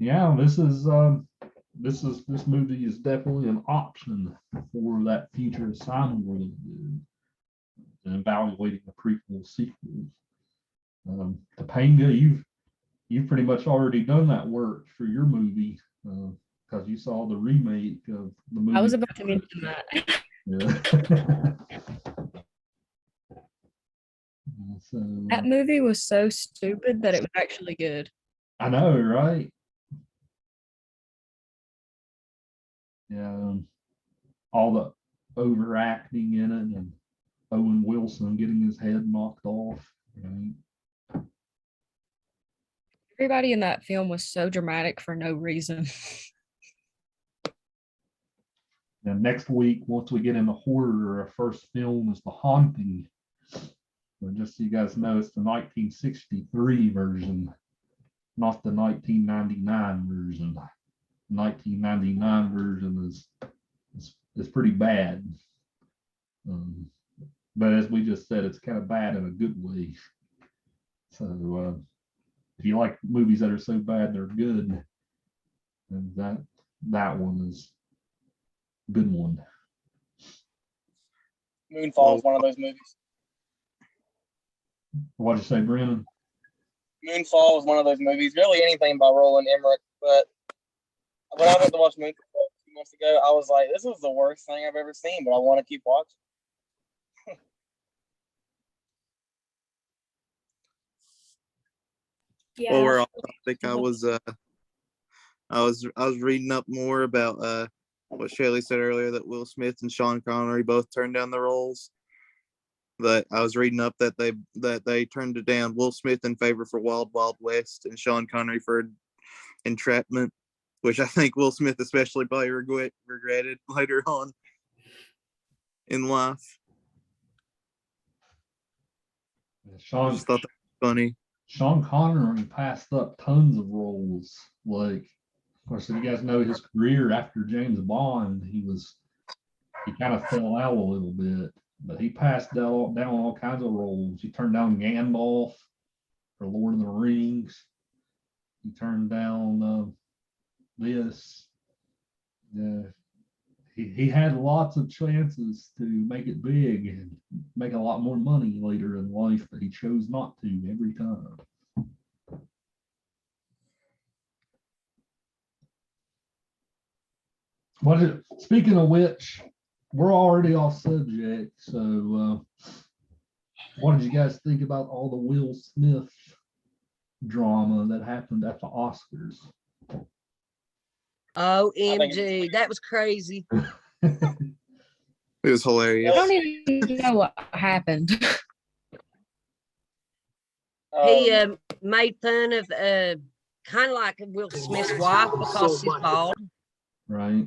Yeah, this movie is definitely an option for that future assignment we're going to do and evaluating the prequel sequels. Topanga, you've pretty much already done that work for your movie because you saw the remake of the movie. I was about to mention that. Yeah. So, That movie was so stupid that it was actually good. I know, right? Yeah, all the overacting in it and Owen Wilson getting his head knocked off. Right? Everybody in that film was so dramatic for no reason. Now, next week, once we get into horror, our first film is The Haunting. So just so you guys know, it's the 1963 version, not the 1999 version. The 1999 version is pretty bad. But as we just said, it's kind of bad in a good way. So if you like movies that are so bad they're good, then that one is a good one. Moonfall is one of those movies. What'd you say, Brennan? Moonfall was one of those movies. Really, anything by Roland Emmerich. But when I went to watch Moonfall 2 months ago, I was like, "This is the worst thing I've ever seen," but I want to keep watching. Yeah. Well, we're off topic. I was reading up more about what Shelley said earlier, that Will Smith and Sean Connery both turned down the roles. But I was reading up that they turned it down. Will Smith in favor for Wild Wild West and Sean Connery for Entrapment, which I think Will Smith especially probably regretted later on in life. Sean, I just thought that was funny. Sean Connery passed up tons of roles. Like, of course, if you guys know his career after James Bond, he kind of fell out a little bit. but he passed down all kinds of roles. He turned down Gandalf for Lord of the Rings. He turned down this. He had lots of chances to make it big and make a lot more money later in life, but he chose not to every time. Speaking of which, we're already off subject. So, what did you guys think about all the Will Smith drama that happened at the Oscars? OMG, that was crazy. It was hilarious. I don't even know what happened. He made fun of kind of like Will Smith's wife because she's bald. Right.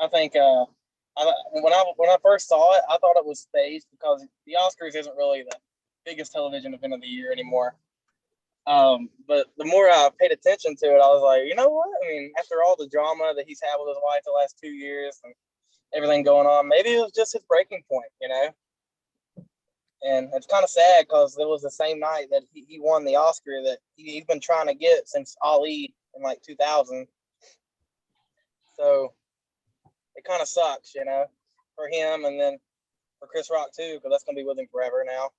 I think when I first saw it, I thought it was staged because the Oscars isn't really the biggest television event of the year anymore. But the more I paid attention to it, I was like, you know what? I mean, after all the drama that he's had with his wife the last 2 years and everything going on, maybe it was just his breaking point, you know? And it's kind of sad because it was the same night that he won the Oscar that he's been trying to get since Ali in like 2000. So it kind of sucks, you know, for him and then for Chris Rock too, because that's going to be with him forever now.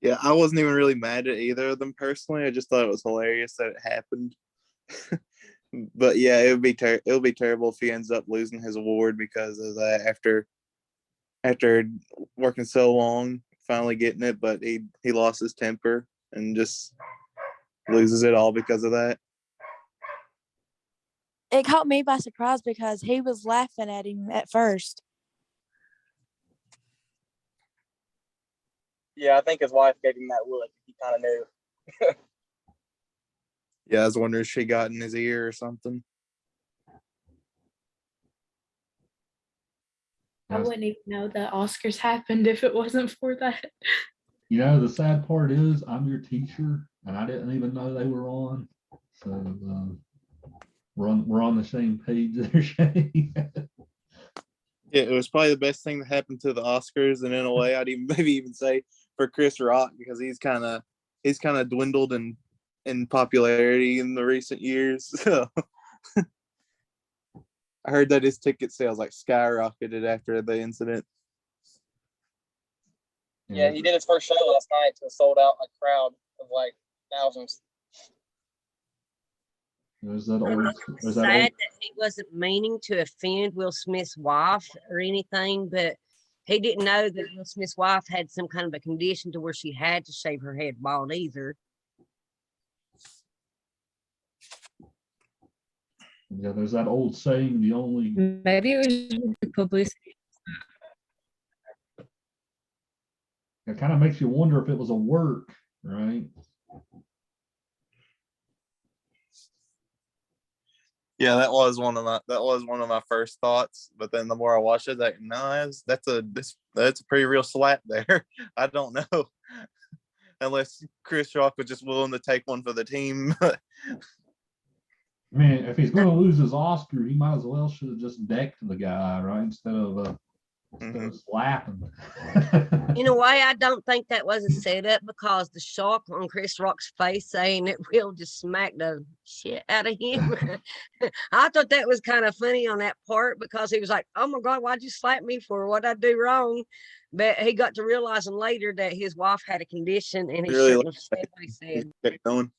Yeah, I wasn't even really mad at either of them personally. I just thought it was hilarious that it happened. But yeah, it would be terrible if he ends up losing his award because of that after working so long, finally getting it, but he lost his temper and just loses it all because of that. It caught me by surprise because he was laughing at him at first. Yeah, I think his wife gave him that look. He kind of knew. Yeah, I was wondering if she got in his ear or something. I wouldn't even know the Oscars happened if it wasn't for that. You know, the sad part is I'm your teacher, and I didn't even know they were on. So we're on the same page there, Shay. Yeah, it was probably the best thing that happened to the Oscars, and in a way, I'd maybe even say for Chris Rock because he's kind of dwindled in popularity in the recent years. So I heard that his ticket sales like skyrocketed after the incident. Yeah, he did his first show last night to a sold out like crowd of like thousands. There's that Sad that he wasn't meaning to offend Will Smith's wife or anything, but he didn't know that Will Smith's wife had some kind of a condition to where she had to shave her head bald either. Yeah, there's that old saying, the only... Maybe it was publicity. It kind of makes you wonder if it was a work, right? Yeah, that was one of my first thoughts. But then the more I watched it, like, no, that's a pretty real slap there. I don't know, unless Chris Rock was just willing to take one for the team. I mean, if he's going to lose his Oscar, he might as well should have just decked the guy, right? Instead of slapping. In a way, I don't think that was a setup because the shock on Chris Rock's face saying that Will just smacked the shit out of him. I thought that was kind of funny on that part because he was like, oh my God, why'd you slap me for? What'd I do wrong? But he got to realizing later that his wife had a condition and he Really shouldn't have said what he said. Kept going.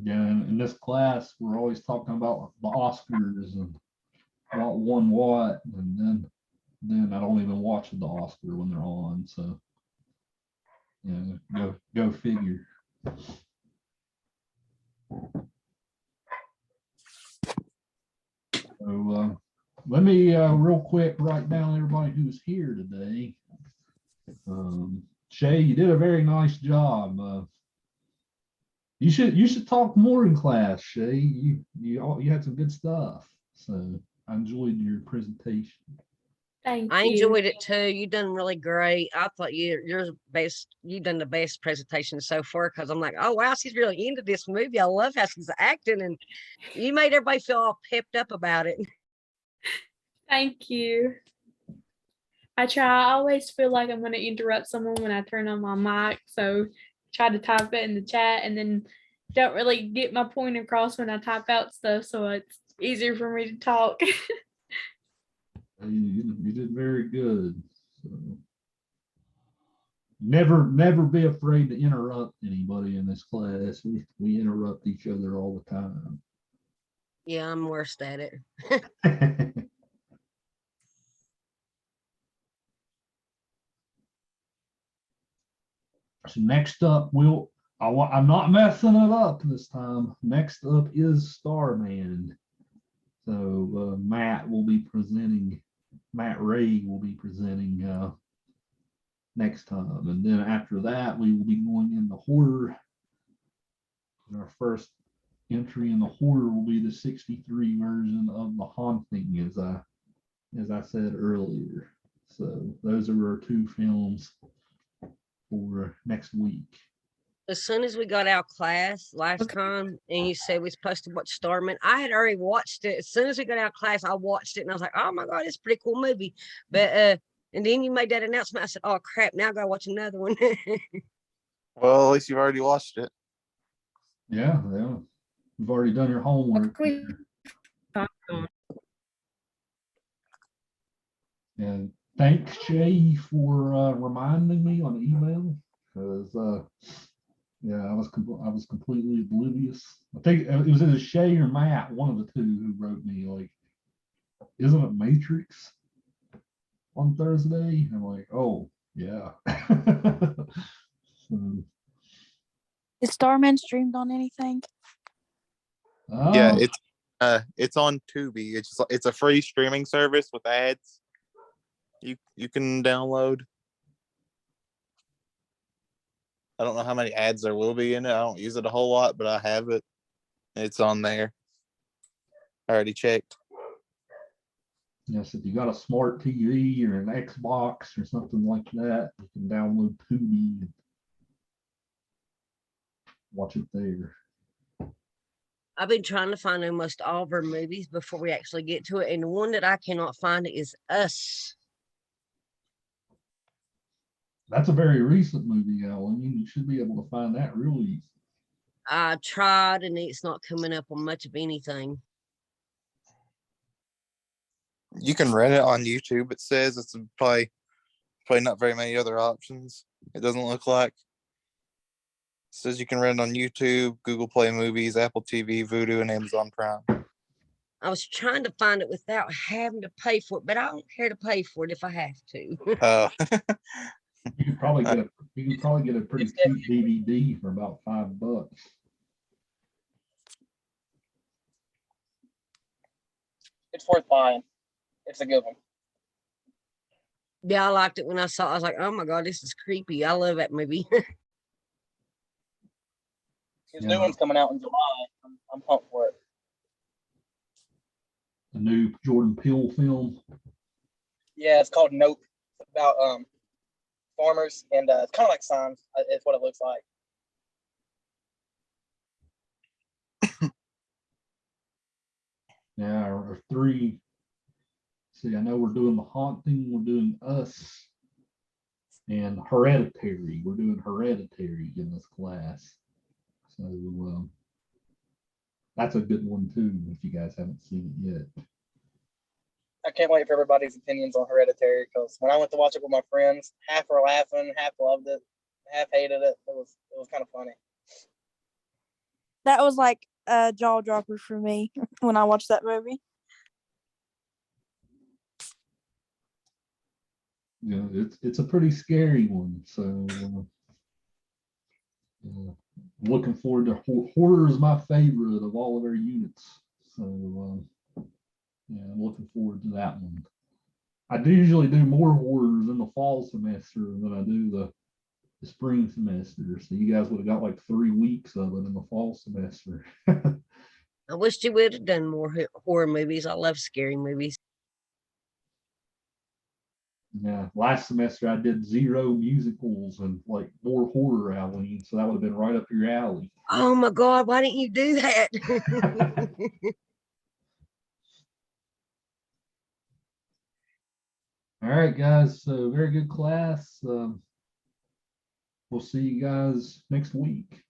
Yeah, in this class, we're always talking about the Oscars and what won what, and then I don't even watch the Oscar when they're on. So, yeah, go figure. So let me real quick write down everybody who's here today. Shay, you did a very nice job. You should talk more in class, Shay. You had some good stuff. So I enjoyed your presentation. Thank I you. enjoyed it too. You done really great. I thought you done the best presentation so far because I'm like, oh wow, she's really into this movie. I love how she's acting, and you made everybody feel all pepped up about it. Thank you. I always feel like I'm going to interrupt someone when I turn on my mic. So try to type it in the chat and then don't really get my point across when I type out stuff. So it's easier for me to talk. You did very good. So, never be afraid to interrupt anybody in this class. We interrupt each other all the time. Yeah, I'm worst at it. So next up, I'm not messing it up this time. Next up is Starman. So Matt Ray will be presenting next time. And then after that, we will be going into horror. And our first entry in the horror will be the 63 version of The Haunting, as I said earlier. So those are our two films for next week. As soon as we got out of class last time and you said we're supposed to watch Starman, I had already watched it. As soon as we got out of class, I watched it and I was like, oh my God, it's a pretty cool movie. But and then you made that announcement. I said, oh crap, now I gotta watch another one. Well, at least you've already watched it. Yeah. You've already done your homework. And thanks, Shay, for reminding me on email, because yeah, I was completely oblivious. I think it was either Shay or Matt, one of the two, who wrote me like, "Isn't it Matrix on Thursday?" I'm like, "Oh yeah." So, Is Starman streamed on anything? Yeah, it's on Tubi. It's a free streaming service with ads. You can download. I don't know how many ads there will be in it. I don't use it a whole lot, but I have it. It's on there. I already checked. yes, if you got a smart TV or an Xbox or something like that, you can download Tubi and watch it there. I've been trying to find almost all of our movies before we actually get to it. And the one that I cannot find is Us. That's a very recent movie, Alan. You should be able to find that real easy. I tried and it's not coming up on much of anything. You can rent it on YouTube. It says it's probably not very many other options. It doesn't look like. It says you can rent it on YouTube, Google Play Movies, Apple TV, Vudu, and Amazon Prime. I was trying to find it without having to pay for it, but I don't care to pay for it if I have to. You can probably get a pretty cheap DVD for about $5. It's worth buying. It's a good one. Yeah, I liked it when I saw it. I was like, oh my God, this is creepy. I love that movie. His new one's coming out in July. I'm pumped for it. The new Jordan Peele film. Yeah, it's called Nope. It's about farmers, and it's kind of like Signs. It's what it looks like. Yeah, or three. See, I know we're doing The Haunting, we're doing Us, and Hereditary. We're doing Hereditary in this class. So that's a good one too, if you guys haven't seen it yet. I can't wait for everybody's opinions on Hereditary, because when I went to watch it with my friends, half were laughing, half loved it, half hated it. It was kind of funny. That was like a jaw dropper for me when I watched that movie. Yeah, it's a pretty scary one. So looking forward to horror is my favorite of all of our units. So yeah, I'm looking forward to that one. I do usually do more horrors in the fall semester than I do the spring semester. So you guys would have got like 3 weeks of it in the fall semester. I wish you would have done more horror movies. I love scary movies. Yeah, last semester I did 0 musicals and like more horror Halloween, so that would have been right up your alley. Oh my God, why didn't you do that? All right, guys. So very good class. We'll see you guys next week.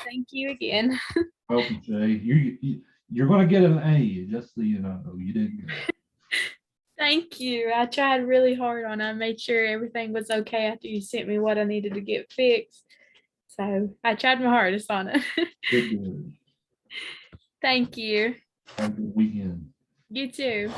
Thank you again. Welcome, Jay. You're going to get an A, just so you know. You did good. Thank you. I tried really hard on it. I made sure everything was okay after you sent me what I needed to get fixed. So I tried my hardest on it. Good. Thank you. Have a good weekend. You too.